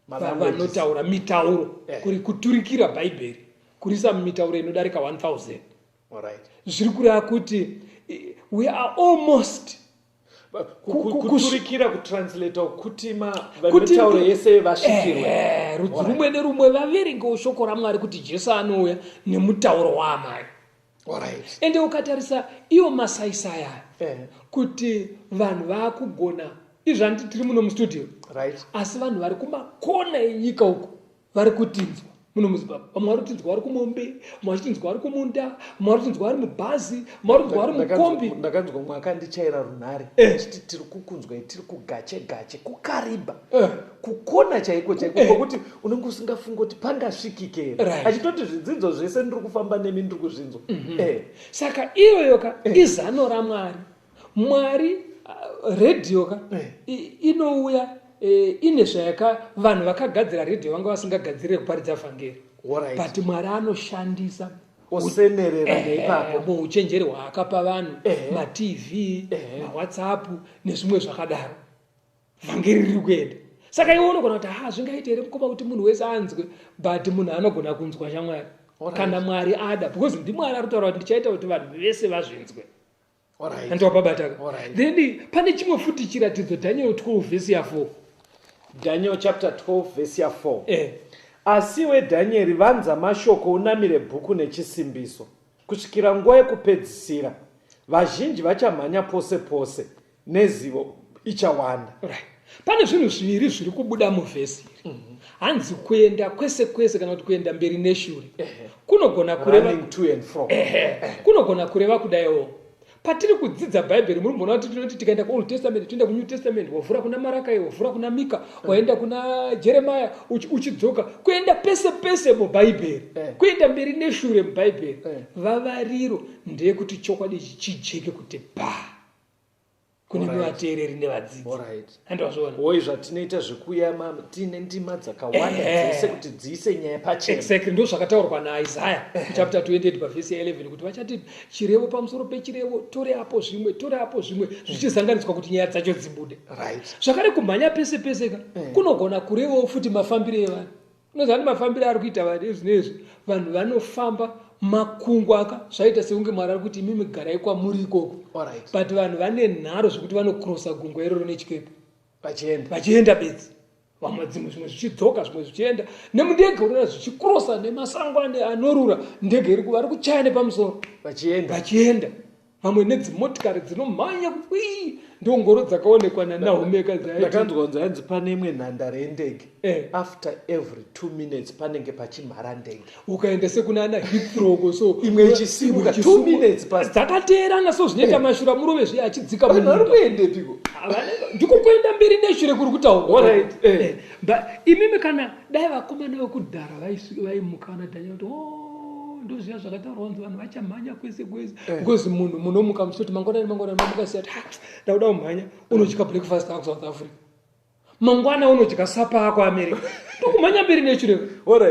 vanotaura mitauro kuri kuturikira bhaibheri kurisa mumitauro inodarika 1000. Zviri kureva kuti we are almost kuturikira kutranslate kuti mitauro yese vasvikirwe rudzi rumwe nerumwe vaverengewo shoko raMwari kuti Jesu anouya nemutauro waamai. Ende ukatarisa iwo masaisaya kuti vanhu vaakugona izvandi tiri muno mustudio, asi vanhu vari kumakona enyika uko vari kutinzwa muno muZimbabwe. Vamwe vari kutinzwa vari kumombe, vamwe vachitinzwa vari kumunda, vamwe vari kutinzwa vari mubhazi, vamwe vari kutinzwa vari mukombi. Ndakanzwa mwakandichaira runhare chiti tiri kukunzwa tiri kugache kukariba kukona chaiko kwekuti unenge usingafunga kuti pangasvikike here, achitoti zvidzidzo zvese ndiri kufamba nemi ndiri kuzvinzwa. Saka iyoyoka izano raMwari. Mwari redhiyo inouya ine zvayaka vanhu vakagadzira redhiyo vanga vasingagadzirire kuparidza vhangeri, but Mwari anoshandisa osenerera neipapo muuchenjeri hwaakapa vanhu, matv, mawhatsapp nezvimwe zvakadaro, vhangeri riri kuenda. Saka iwe unogona kuti zvingaite here mukoma kuti munhu wese anzwe, but munhu anogona kunzwa chaMwari kana Mwari ada, because ndiMwari ari kutaura kuti ndichaita kuti vanhu vese vazvinzwe. Then pane chimwe futi chiratidzo, Daniel 12 verse 4. Daniel chapter 12 verse 4. Asiwe Danieri, vanza mashoko unamire bhuku nechisimbiso kusvikira nguva yekupedzisira. Vazhinji vachamhanya pose pose nezivo ichawanda. Pane zvinhu zviviri zviri kubuda muvhesi iri. Hanzi kuenda kwese kwese kana kuti kuenda mberi neshure. Kunogona kureva to and fro. Kunogona kureva kudaiwo. Patiri kudzidza bhaibheri munoona kuti tinoti tikaenda kuOld Testament toenda kuNew Testament, wavhura kuna Marakai, wavhura kuna Mika, waenda kuna Jeremiah, uchidzoka kuenda pese pese mubhaibheri, kuenda mberi neshure mubhaibheri. Vavariro ndeyekuti chokwadi chijeke kuti kune vateereri nevadzidzi. Andozviona oi zvatinoita zvekuuya tine ndima dzakawanda dzese kuti dziise nyaya pachena. Exactly, ndo zvakataurwa naIsaiah chapter 28 verse 11 kuti vachati chirevo pamusoro pechirevo, tore apo zvimwe zvichizanganiswa kuti nyaya dzacho dzibude. Zvakare kumhanya pese pese kunogona kurevawo futi mafambiro evanhu. Unoziva kuti mafambiro ari kuita vanhu zvinezvi, vanhu vanofamba makungwa zvaita sekunge Mwari ari kuti imimi garai kwamuri ikoko, but vanhu vane nharo zvekuti vanokrosa gungwa iroro nechikepe vachienda bedzi, vamwe dzimwe zvimwe zvichidzoka zvimwe zvichienda nemundege unoona zvichikrosa nemasango anorura, ndege vari kuchaya nepamusoro vachienda, vamwe nedzimotikari dzinomhanya ndongoro dzakaonekwa naNahumeka ndakanzwa yanzi pane imwe nhandare yendege after every 2 minutes panenge pachimhara ndege, ukaenda sekunana Heathrow so imwe ichisimuka 2 minutes dzakateerana so zvinoita mashura murove zviya achidzika kuendepiko ndiko kuenda mberi neshure kuri kutaurwa. Imimi kana dai vakomana vekudhara vaimuka vanadhanya kuti ndoziva zvakataurwa kunzi vanhu vachamhanya kwese kwese, because munhu munomuka muchitoti mangwanani mamuka siya dauda kumhanya unodya breakfast ako South Africa, mangwana unodya sapa ako America, ndokumhanya mberi neshure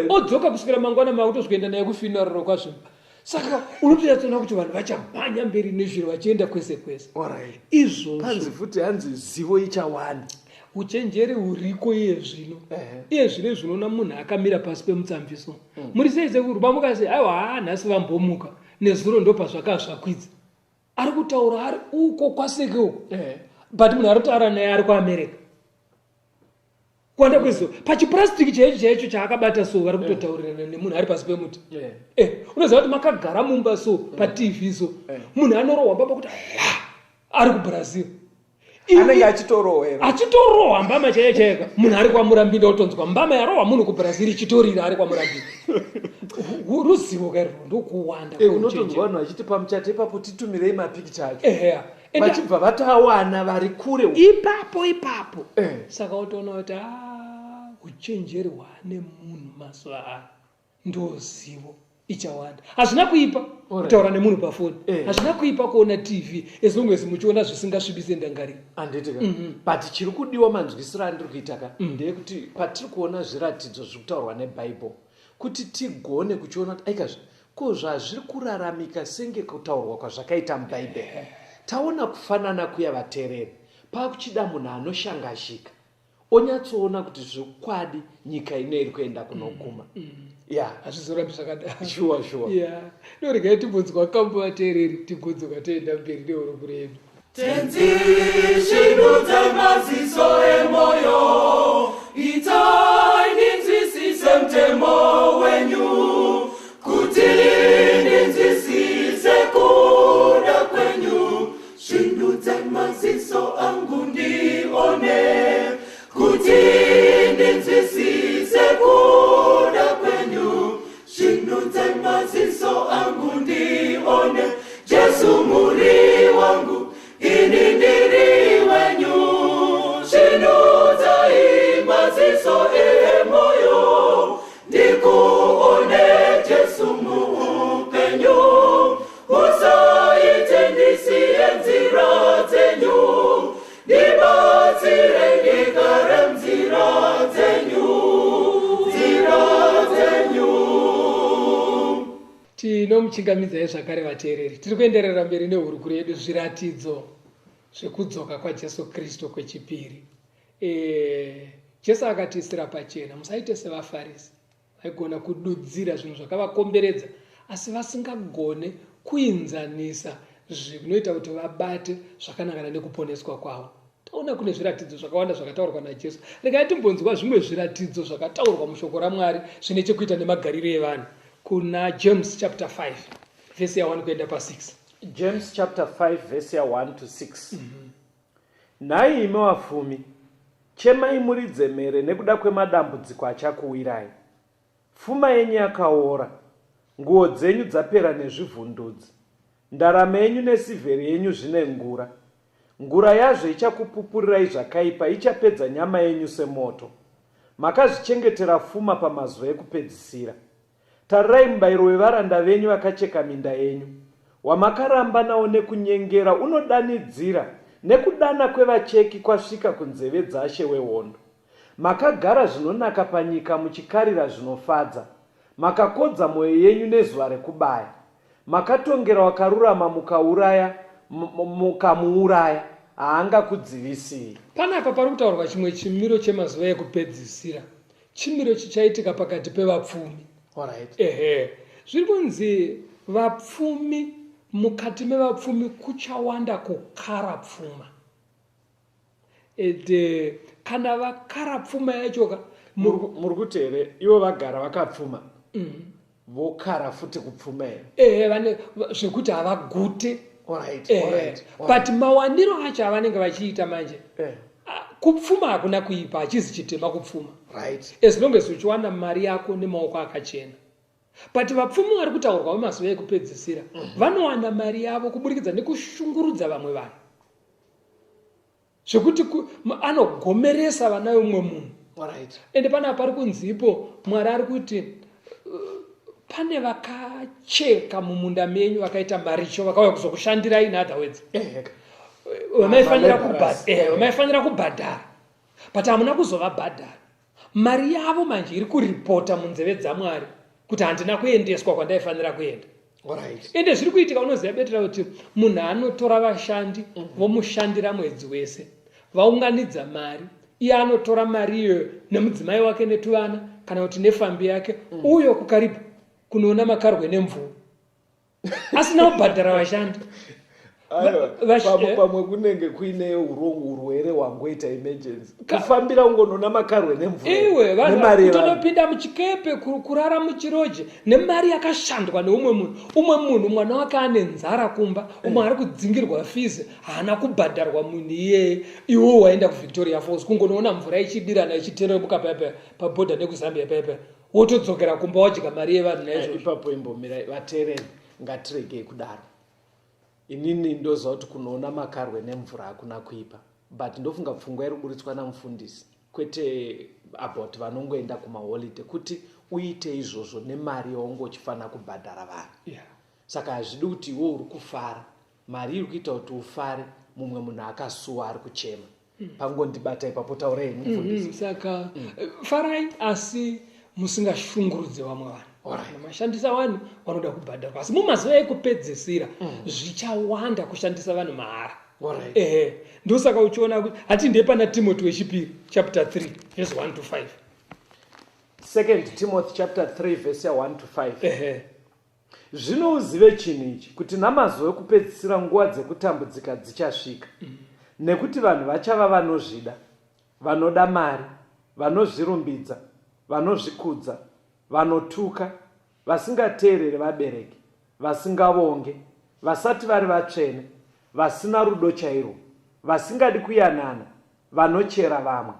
odzoka kusvikira mangwana makutozvoenda naye kufuneral kwazvo. Saka unotoyatsoona kuti vanhu vachamhanya mberi neshure vachienda kwese kwese. Izvozvo panzi futi hanzi zivo ichawanda, uchenjeri huriko iye zvino zvinoona munhu akamira pasi pemutsambiso muri seize kuti vamukase aiwa nhasi vambomuka nezuro ndo pazvakazvakwidza, ari kutaura ari uko kwaseke uko, but munhu ari kutaura naye ari kuAmerica kuwanda kwezo pachipurasitiki chaicho chaakabata so vari kutotaurirana nemunhu ari pasi pemuti. Unoziva kuti makagara mumba so paTV so munhu anorohwa mbamba kuti ari kuBrazil anenge achitorohwa mbama chaiyo munhu ari kwaMurambinda otonzwa mbama yarohwa munhu kuBrazil ichitorira ari kwaMurambinda. Ruzivo kairo ndokuwanda unotonzwa vanhu vachiti pamuchato ipapo titumirei mapikicha acho vachibva vatawana vari kure ipapo. Saka utoona kuti uchenjeri hwane munhu mazuva ano ndozivo ichawanda. Hazvina kuipa kutaura nemunhu pafoni, hazvina kuipa kuona TV as long as muchiona zvisingasvibise ndangariro. But chiri kudiwa manzwisiro andiri kuita ndeyekuti patiri kuona zviratidzo zviri kutaurwa neBhaibheri kuti tigone kuchiona kuti aikazve ko zvazviri kuraramika senge kutaurwa kwazvakaita muBhaibheri. Taona kufanana kuya vateereri pakuchida munhu anoshangashika onyatsoona kuti zvokwadi nyika ino iri kuenda kunoguma. Hazvizorambi zvakadaro. Sure. Ndoregai timbonzwa kambo vateereri tigodzoka toenda mberi neurombo redu. Tenzishinudze maziso emoyo, itai ndinzwisise mtemo wenyu, kuti ndinzwisise kuda kwenyu. Shinudze maziso angu ndione, kuti ndinzwisise kuda kwenyu. Shinudze maziso angu ndione, Jesu muri wangu, ini ndiri wenyu. Shinudzai maziso emoyo, ndikuone Jesu muupenyu. Musaite ndisiye nzira dzenyu, ndibatsire ndigare nzira dzenyu. Tinomuchingamidzai zvakare vateereri, tiri kuenderera mberi nehurukuro yedu zviratidzo zvekudzoka kwaJesu Kristu kwechipiri. Jesu akatiisira pachena, musaite sevaFarisi vaigona kududzira zvinhu zvakavakomberedza asi vasingagone kuinzanisa zvinoita kuti vabate zvakanangana nekuponeswa kwavo. Taona kune zviratidzo zvakawanda zvakataurwa naJesu. Regai timbonzwa zvimwe zviratidzo zvakataurwa mushoko raMwari zvine chekuita nemagariro evanhu. Kuna James chapter 5 verse 1 kuenda pa6. James chapter 5 verse 1 to 6. Nhai imi vapfumi, chemai muridze mhere nekuda kwemadambudziko achakuwirai. Pfuma yenyu yakaora, nguo dzenyu dzapera nezvivhundudzi, ndarama yenyu nesivheri yenyu zvine ngura. Ngura yazvo ichakupupurirai zvakaipa, ichapedza nyama yenyu semoto. Makazvichengetera pfuma pamazuva ekupedzisira. Tarirai mubayiro wevaranda venyu vakacheka minda yenyu. Wamakaramba nawo nekunyengera unodanidzira nekudana kwevacheki kwasvika kunzeve dzashe wehondo. Makagara zvinonaka panyika muchikarira zvinofadza, makakodza mwoyo yenyu nezuva rekubaya, makatongera wakarurama mukauraya, mukamuuraya, haangakudzivisei. Panapa pari kutaurwa chimwe chimiro chemazuva ekupedzisira, chimiro chichaitika pakati pevapfumi. Zviri kunzi vapfumi, mukati mevapfumi kuchawanda kukara pfuma. Kana vakara pfuma yacho muri kuti here ivo vagara vakapfuma vokara futi kupfuma here vane zvekuti havagute. But mawaniro acho avanenge vachiita manje kupfuma hakuna kuipa, hachizi chitema kupfuma, as long as uchiwana mari yako nemaoko akachena. But vapfumi vari kutaurwa vemazuva ekupedzisira vanowana mari yavo kuburikidza nekushungurudza vamwe vanhu, zvekuti anogomeresa vana vemumwe munhu. Ende pana pari kunzipo Mwari ari kuti pane vakacheka mumunda menyu vakaita maricho vakauya kuzokushandirai in other words vamaifanira kubhadhara, but hamuna kuzovabhadhara. Mari yavo manje iri kuripota munzeve dzaMwari kuti handina kuendeswa kwandaifanira kuenda. Ende zviri kuitika, unoziva Betera kuti munhu anotora vashandi vomushandira mwedzi wese, vaunganidza mari, iye anotora mari iyoyo nemudzimai wake netuvana kana kuti nefambi yake, uyo kukaribu kunoona makarwe nemvura asina kubhadhara vashandi. Pamwe kunenge kuine urwere hwangoita emergency, kufambira ungonoona makarwe nemvura, kutondopinda muchikepe, kurara muchiroje nemari yakashandwa neumwe munhu, mwana wake ane nzara kumba, umwe ari kudzingirwa fizi, haana kubhadharwa munhu iyeye. Iwo waenda kuVictoria Falls kungonoona mvura ichidirana ichiterebuka pabhodha nekuzambia pepe, wotodzokera kumba wadya mari yevanhu naizvo. Ipapo imbomirai vateereri, ngatiregei kudaro. Inini ndoziva kuti kunoona makarwe nemvura hakuna kuipa, but ndofunga pfungwa iri kuburitswa namufundisi, kwete about vanongoenda kumaholiday, kuti uite izvozvo nemari yaungochifanira kubhadhara vanhu. Saka hazvidi kuti iwe uri kufara, mari iri kuita kuti ufare, mumwe munhu akasuwa ari kuchema. Pangondibata ipapo, taurei mufundisi. Saka farai asi musingashungurudze vamwe vanhu. Mashandisa vanhu vanoda kubhadharwa, asi mumazuva ekupedzisira zvichawanda kushandisa vanhu mahara. Ndosaka uchiona kuti hatinde pana Timothy wechipiri chapter 3 verse 1 to 5. 2 Timothy chapter 3 verse 1 to 5. Zvino uzive chinhu ichi, kuti namazuva ekupedzisira nguva dzekutambudzika dzichasvika, nekuti vanhu vachava vanozvida, vanoda mari, vanozvirumbidza, vanozvikudza, vanotuka, vasingateerere vabereki, vasingavonge, vasati vari vatsvene, vasina rudo chairwo, vasingadi kuyanana, vanochera vamwe,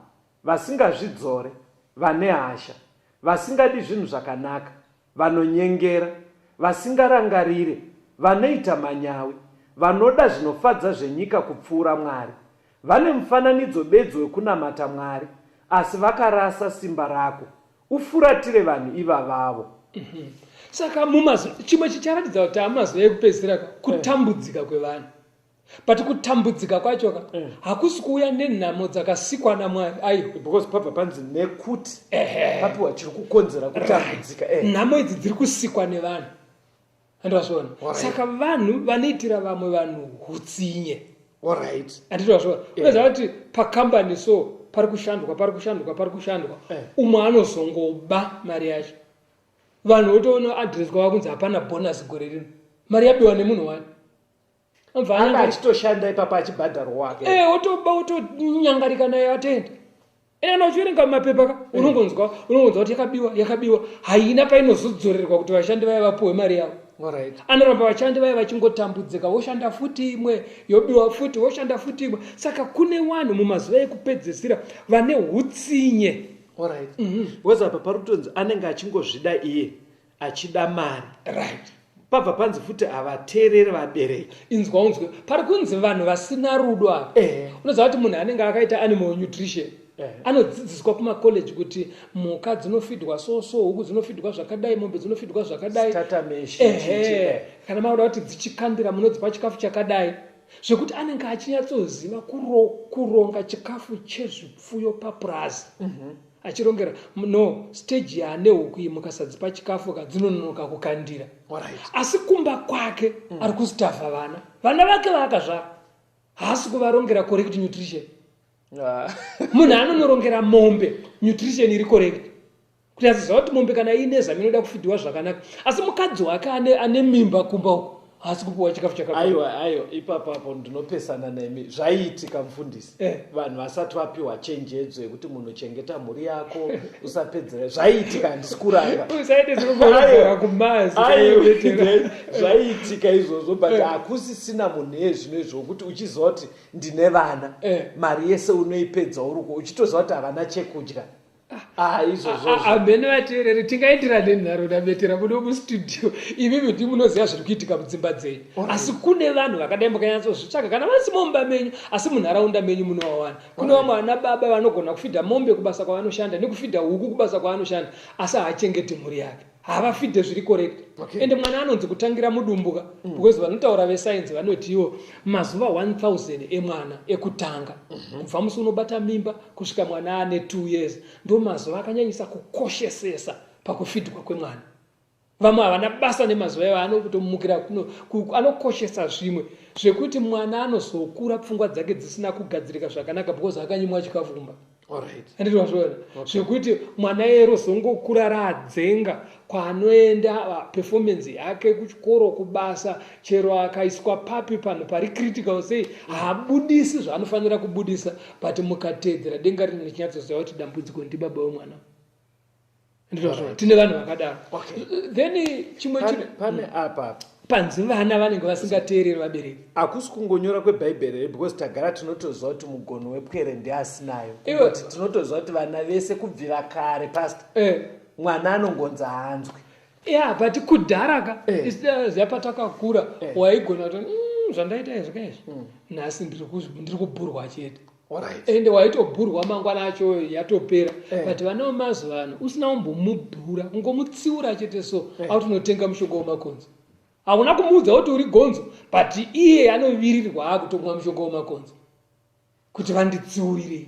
vasingazvidzore, vane hasha, vasingadi zvinhu zvakanaka, vanonyengera, vasingarangarire, vanoita manyawi, vanoda zvinofadza zvenyika kupfuura Mwari, vane mufananidzo bedzi wekunamata Mwari, asi vakarasa simba rako. Ufuratire vanhu ivavavo. Saka chimwe chicharatidza kuti amazuva ekupedzisira kutambudzika kwevanhu, but kutambudzika kwacho hakusi kuuya nenhamo dzakasikwa naMwari. Aiwa, because papa panzi nekuti papiwa chiri kukonzera kutambudzika. Nhamo idzi dziri kusikwa nevanhu, andivazviona. Saka vanhu vanoitira vamwe vanhu hutsinye. Andivazviona. Unoziva kuti pakambani so pari kushandwa, umwe anozongoba mari yacho, vanhu votoona adreswa vakunzi hapana bonus gore rino, mari yabiwa nemunhu wani, anga achitoshanda ipapa achibhadharwa wake, wotoba wotonyangarika naye atenda. Ena uchiverenga mapepa unongonzwa kuti yakabiwa, haina painozodzorerwa kuti vashandi vaya vapuwe mari yavo. Anoramba vashandi vaya vachingotambudzika, woshanda futi imwe yobiwa futi, woshanda futi imwe. Saka kune vanhu mumazuva ekupedzisira vane hutsinye. Weza apa parutonzi anenge achingozvida iye, achida mari. Pabva panzi futi havateereri vabereki. Unzwe pari kunzi vanhu vasina rudo apa. Unoziva kuti munhu anenge akaita animal nutrition anodzidziswa kumakoleji kuti mhuka dzinofidwa so, huku dzinofidwa zvakadai, mombe dzinofidwa zvakadai. Kana kana mauda kuti dzichikandira munodzipa chikafu chakadai. zvekuti anenge achinyatsoziva kuronga chikafu chezvipfuyo papurazi achirongera no stage yaane huku mukasadzipa chikafu kadzinonoka kukandira. Asi kumba kwake ari kustafha vana vake vakazvara haasi kuvarongera correct nutrition. Munhu anonorongera mombe nutrition iri correct kuti aziziva kuti mombe kana inezamo inoda kufidhiwa zvakanaka, asi mukadzi wake ane mimba kumba uko haasi kupuwa chikafu chakakwana. Aiwa, ipapo ndinopesana nemi. Zvaiitika mufundisi, vanhu vasati vapiwa chenjedzo yekuti munhu chengeta mhuri yako usapedzera. Zvaiitika, handisi kuranga. Usaite kumazi. Zvaiitika izvozvo, but hakusisina munhu yezvino zvokuti uchizoti ndine vana, mari yese unoipedza uruko uchitoziva kuti havana chekudya. Amene vateereri tingaitira nenharo Betera muno mustudio ivimi ndimunoziva zviri kuitika mudzimba dzenyu, asi kune vanhu vakadai mukanyatsozvitsvaga kana vasi mumba menyu asi munharaunda menyu munovawana. Kune vamwe vana baba vanogona kufidha mombe kubasa kwavanoshanda nekufidha huku kubasa kwavanoshanda, asi haachengeti mhuri yake, havafidhe zviri correct. Ende mwana anonzi kutangira mudumbuka, because vanotaura vesainzi vanoti iwo mazuva 1000 emwana ekutanga kubva musi unobata mimba kusvika mwana ane 2 years ndo mazuva akanyanyisa kukoshesesa pakufidhwa kwemwana. Vamwe havana basa nemazuva iwo, anokutomukira anokoshesa zvimwe zvekuti mwana anozokura pfungwa dzake dzisina kugadzirika zvakanaka because akanyimwa chikafu kumba. Anditozvona zvekuti mwana ero zongokura radzenga kwaanoenda performance yake kuchikoro kubasa, chero akaiswa papi panhu pari critical sei haabudisi zvaanofanira kubudisa, but mukatedzera denga rino richinyatsoziva kuti dambudziko ndibaba wemwana. Anditozvona tine vanhu vakadaro. Then chimwe pane apa panzi vana vanenge vasingateereri vabereki. Hakusi kungonyora kwebhaibheri, because tagara tinotoziva kuti mugono wepwere ndiasinayo. Tinotoziva kuti vana vese kubvira kare pastor mwana anongonza hanzwi. But kudharaka ziya patakakura waigona kuti zvandaita izvi nhasi ndiri kubhurwa chete. Ende waitobhurwa mangwana acho yatopera. But vana vemazuva ano usina kumbomubhura, ungomutsiura chete so autonotenga mushonga wemakonzo. Hauna kumuudza kuti uri gonzo, but iye anovirirwa akutomwa mushonga wemakonzo kuti vanditsiurire.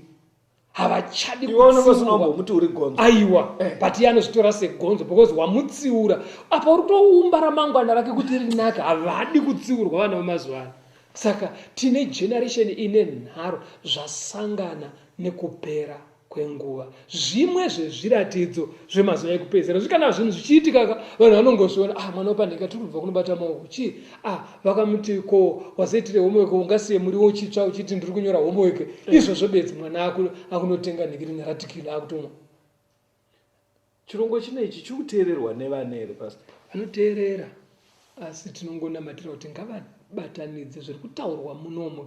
Havachadi kutsiurwa uri gonzo. Aiwa, but iye anozvitora segonzo because wamutsiura. Apa uri kutoumba ramangwana rake kuti rinake, havadi kutsiurwa vana vemazuva ano. Saka tine generation ine nharo zvasangana nekupera kwenguva. Zvimwe zvezviratidzo zvemazuva ekupedzisira zvikana zvinhu zvichiitika vanhu vanongozviona, mwana wapandika tiri kubva kunobata maoko chii, vakamuti ko wasaitire homework ungasiye muriwo uchitsva uchiti ndiri kunyora homework. Izvozvo bedzi mwana akunotenga nhikiri neratikili akutomwa. Chirongwa chinechi chikuteererwa nevana here pastor? Vanoteerera, asi tinongonamatira kuti ngavabatanidze zviri kutaurwa munomu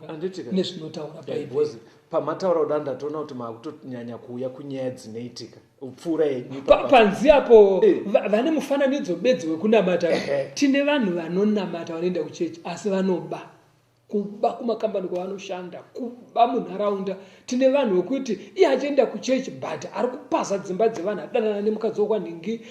nezvinotaura Bhaibheri. Pamataura kudai ndatoona kuti makutonyanya kuuya kunyaya dzinoitika upfuura yenyu panzi apo vane mufananidzo bedzi wekunamata. Tine vanhu vanonamata vanoenda kuchechi asi vanoba kuba kumakambani kwavanoshanda, kuba munharaunda. Tine vanhu vekuti iye achienda kuchechi but ari kupasa dzimba dzevanhu, adanana nemukadzi wokwanhingi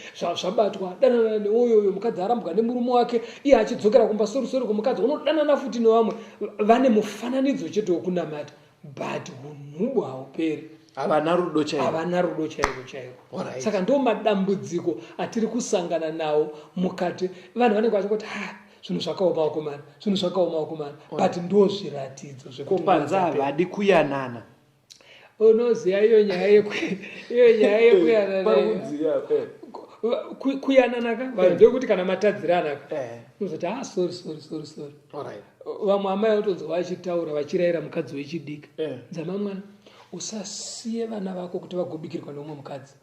zvabatwa, adanana neoyoyo mukadzi arambwa nemurume wake, iye achidzokera kumba sorisori kwemukadzi unodanana futi nevamwe. Vane mufananidzo chete wekunamata but unhubu hauperi. Havana rudo chaiko. Saka ndo madambudziko atiri kusangana nawo mukati. Vanhu vanenge vachingoti zvinhu zvakaoma wakomana, but ndo zviratidzo zvekupanza havadi kuyanana. Unoziva iyo nyaya yekuyanana. Kuyanana ka vanhu ndekuti kana matadzirana unozoti sorry. Vamwe amai vatonzwa vachitaura vachirayira mukadzi wechidiki, dzama mwana usasiye vana vako kuti vagobikirwa neumwe mukadzi.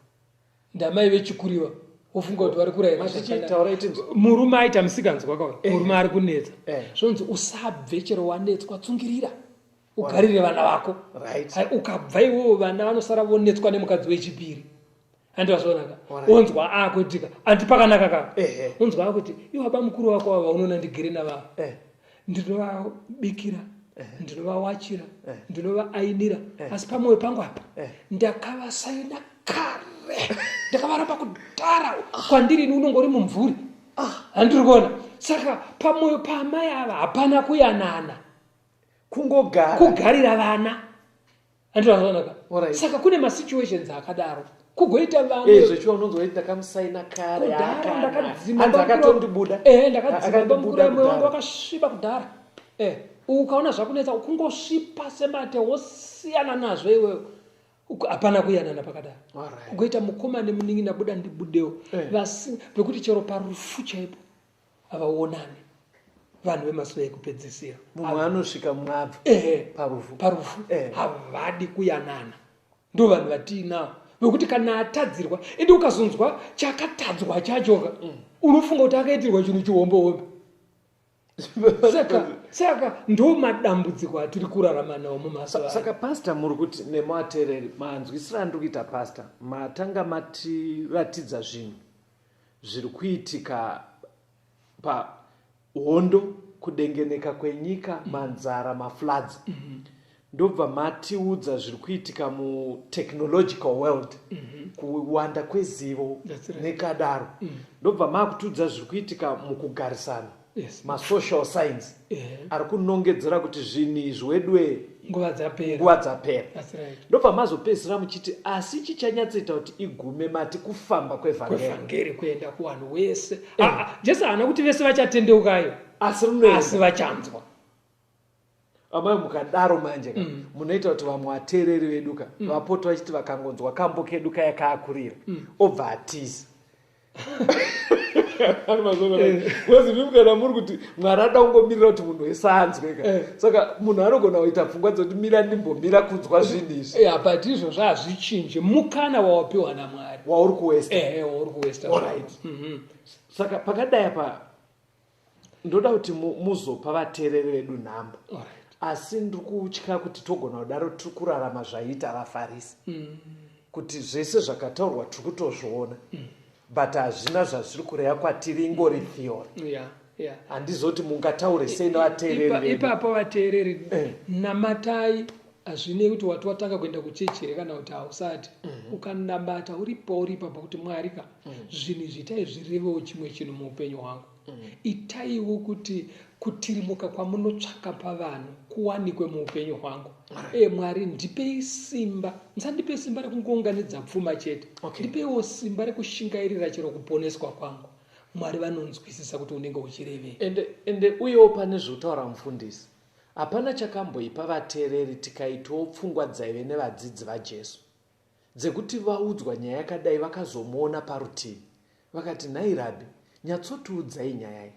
Ndamai vechikuriwa wofunga kuti vari kurayira murume aita musikanzwa kwakauya, murume ari kunetsa, zvonzi usabve chero wanetswa, tsungirira ugarire vana vako. Ukabva iwowo vana vanosara vonetswa nemukadzi wechipiri. Andazvonaka onzwa akutika andipakanaka ka onzwa akuti iwe baba mukuru wako ava unoona ndigere navavo, ndinovabikira, ndinovawachira, ndinovaayinira, asi pamwoyo pangu apa ndakavasaina kare, ndakavaramba kudhara kwandiri ini unongori mumvuri handiri kuona. Saka pamwoyo paamai ava hapana kuyanana. kugarira vana. Alright. Saka kune masituations akadaro kugoita zvechiwa unonzwa ndakamusaina kare akatondibuda ndakadzimba mukuru mwe wangu wakasviba kudhara. Ukaona zvakunetsa kungosvipa semate wosiyana nazvo iwewe. Hapana kuyanana pakadaro. Kugoita mukomana muningi nabuda ndibudewo. Vekuti chero parufu chaipo avaonani. Vanhu vemazuva ekupedzisira. Mumwe anosvika mwapo parufu. Havadi kuyanana. Ndo vanhu vatinavo. Vekuti kana atadzirwa, ende ukazonzwa chakatadzwa chachoka, unofunga kuti akaitirwa chinhu chiwombe-wombe. Saka ndo madambudziko atiri kurarama nawo mumazuva. Saka pastor muri kuti nematereri manzwisira ndiri kuita pastor matanga matiratidza zvinhu zviri kuitika pahondo, kudengeneka kwenyika, manzara, mafloods. Ndobva matiudza zviri kuitika mutechnological world, kuwanda kwezivo nekadaro. Ndobva makutiudza zviri kuitika mukugarisana, masocial science ari kunongedzera kuti zvinhu izvedwe nguva dzapera. Ndobva mazopedzisira muchiti asi chichanyatsoita kuti igume mati kufamba kwevhangeri kuenda kuvanhu wese. Jesu haana kuti vese vachatendeukayo, asi vachanzwa. Amai mukadaro manje munoita kuti vamwe vateereri veduka vapota vachiti vakangonzwa kambo keduka yakaakurira obva atiza. Kana muri kuti Mwari ada kungomirira kuti munhu wese anzweka. Saka munhu anogona kuita pfungwa dzoti mira ndimbombira kunzwa zvinhu izvi. But izvozvo hazvichinje mukana wawapiwa naMwari wauri kuwesta. Wauri kuwesta. Saka pakadai apa ndoda kuti muzopa vateereri vedu nhamba. Asi ndiri kutya kuti togona kudaro tiri kurarama zvaiita vaFarisi. Kuti zvese zvakataurwa tiri kutozviona. But hazvina zvazviri kureva kwatiri, ingori theory. Handizoti mungataure sei navateereri vedu. Ipapo vateereri namatai hazvinei kuti wati watanga kuenda kuchechi here kana kuti hausati. Ukanambata uripo kuti Mwari ka zvinhu zvitai zvirevewo chimwe chinhu muupenyu hwangu. Itaiwo kuti kutirimuka kwamunotsvaka pavanhu kuwanikwe muupenyu hwangu. Mwari ndipei simba, musandipei simba rekungounganidza pfuma chete. Ndipeiwo simba rekushingairira chero kuponeswa kwangu. Mwari vanonzwisisa kuti unenge uchirevei. Ende uyewo pane zvotaura mufundisi. Hapana chakamboipa vateereri tikaitawo pfungwa dzaive nevadzidzi vaJesu dzekuti vaudzwa nyaya yakadai vakazomuona parutivi vakati, nhai Rabhi, nyatsotiudzai nyaya iyi.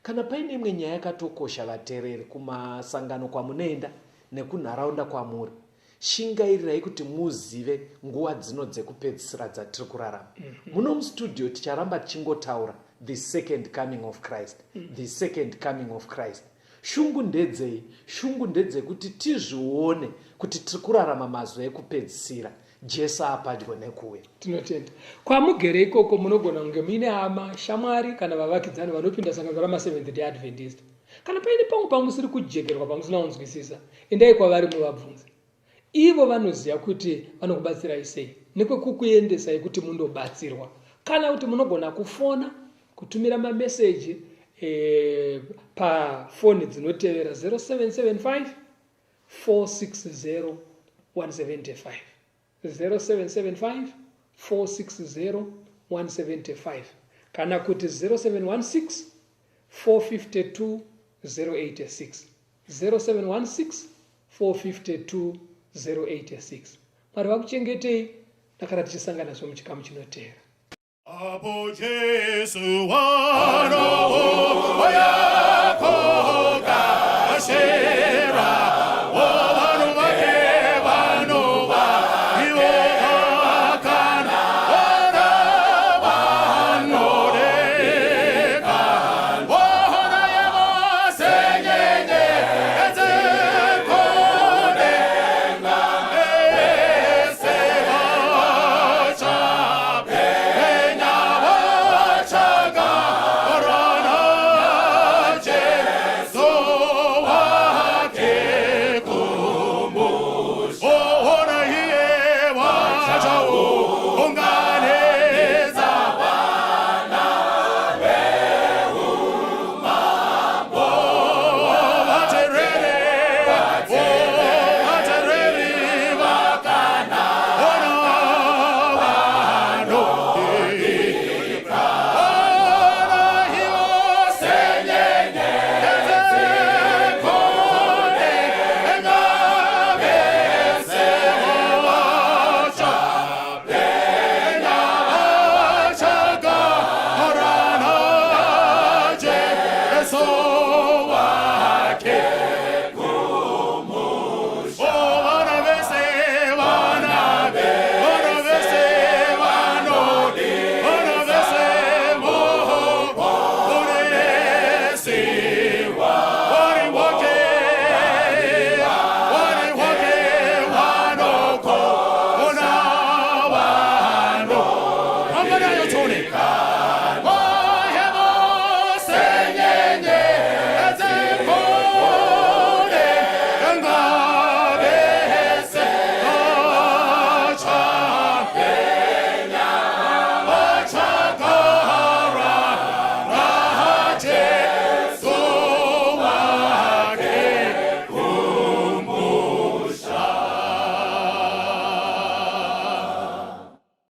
Kana paine imwe nyaya yakatokosha vateereri kumasangano kwamunoenda nekunharaunda kwamuri, shingairirai kuti muzive nguva dzino dzekupedzisira dzatiri kurarama. Muno mustudio ticharamba tichingotaura the second coming of Christ, the second coming of Christ. Shungu ndedzei? Shungu ndedzekuti tizvione kuti tiri kurarama mazuva ekupedzisira, Jesu apadyo nekuuya. Tinotenda. Kwamugere ikoko munogona kunge muine hama, shamwari kana vavakidzani vanopinda sangano rama Seventh Day Adventist. Kana paine pamwe pamusiri kujekerwa pamusina kunzwisisa, endai kwavari muvabvunze. Ivo vanoziva kuti vanokubatsirai sei, nekwekukuendesai kuti mundobatsirwa. Kana kuti munogona kufona, kutumira mameseji pafoni dzinotevera 0775 460 175. 0775 460 175. Kana kuti 0716 452 086. 0716 452 086. Mwari vakuchengetei. Takara tichisangana zvo muchikamu chinotevera. Apo Jesu wanowo yako kashera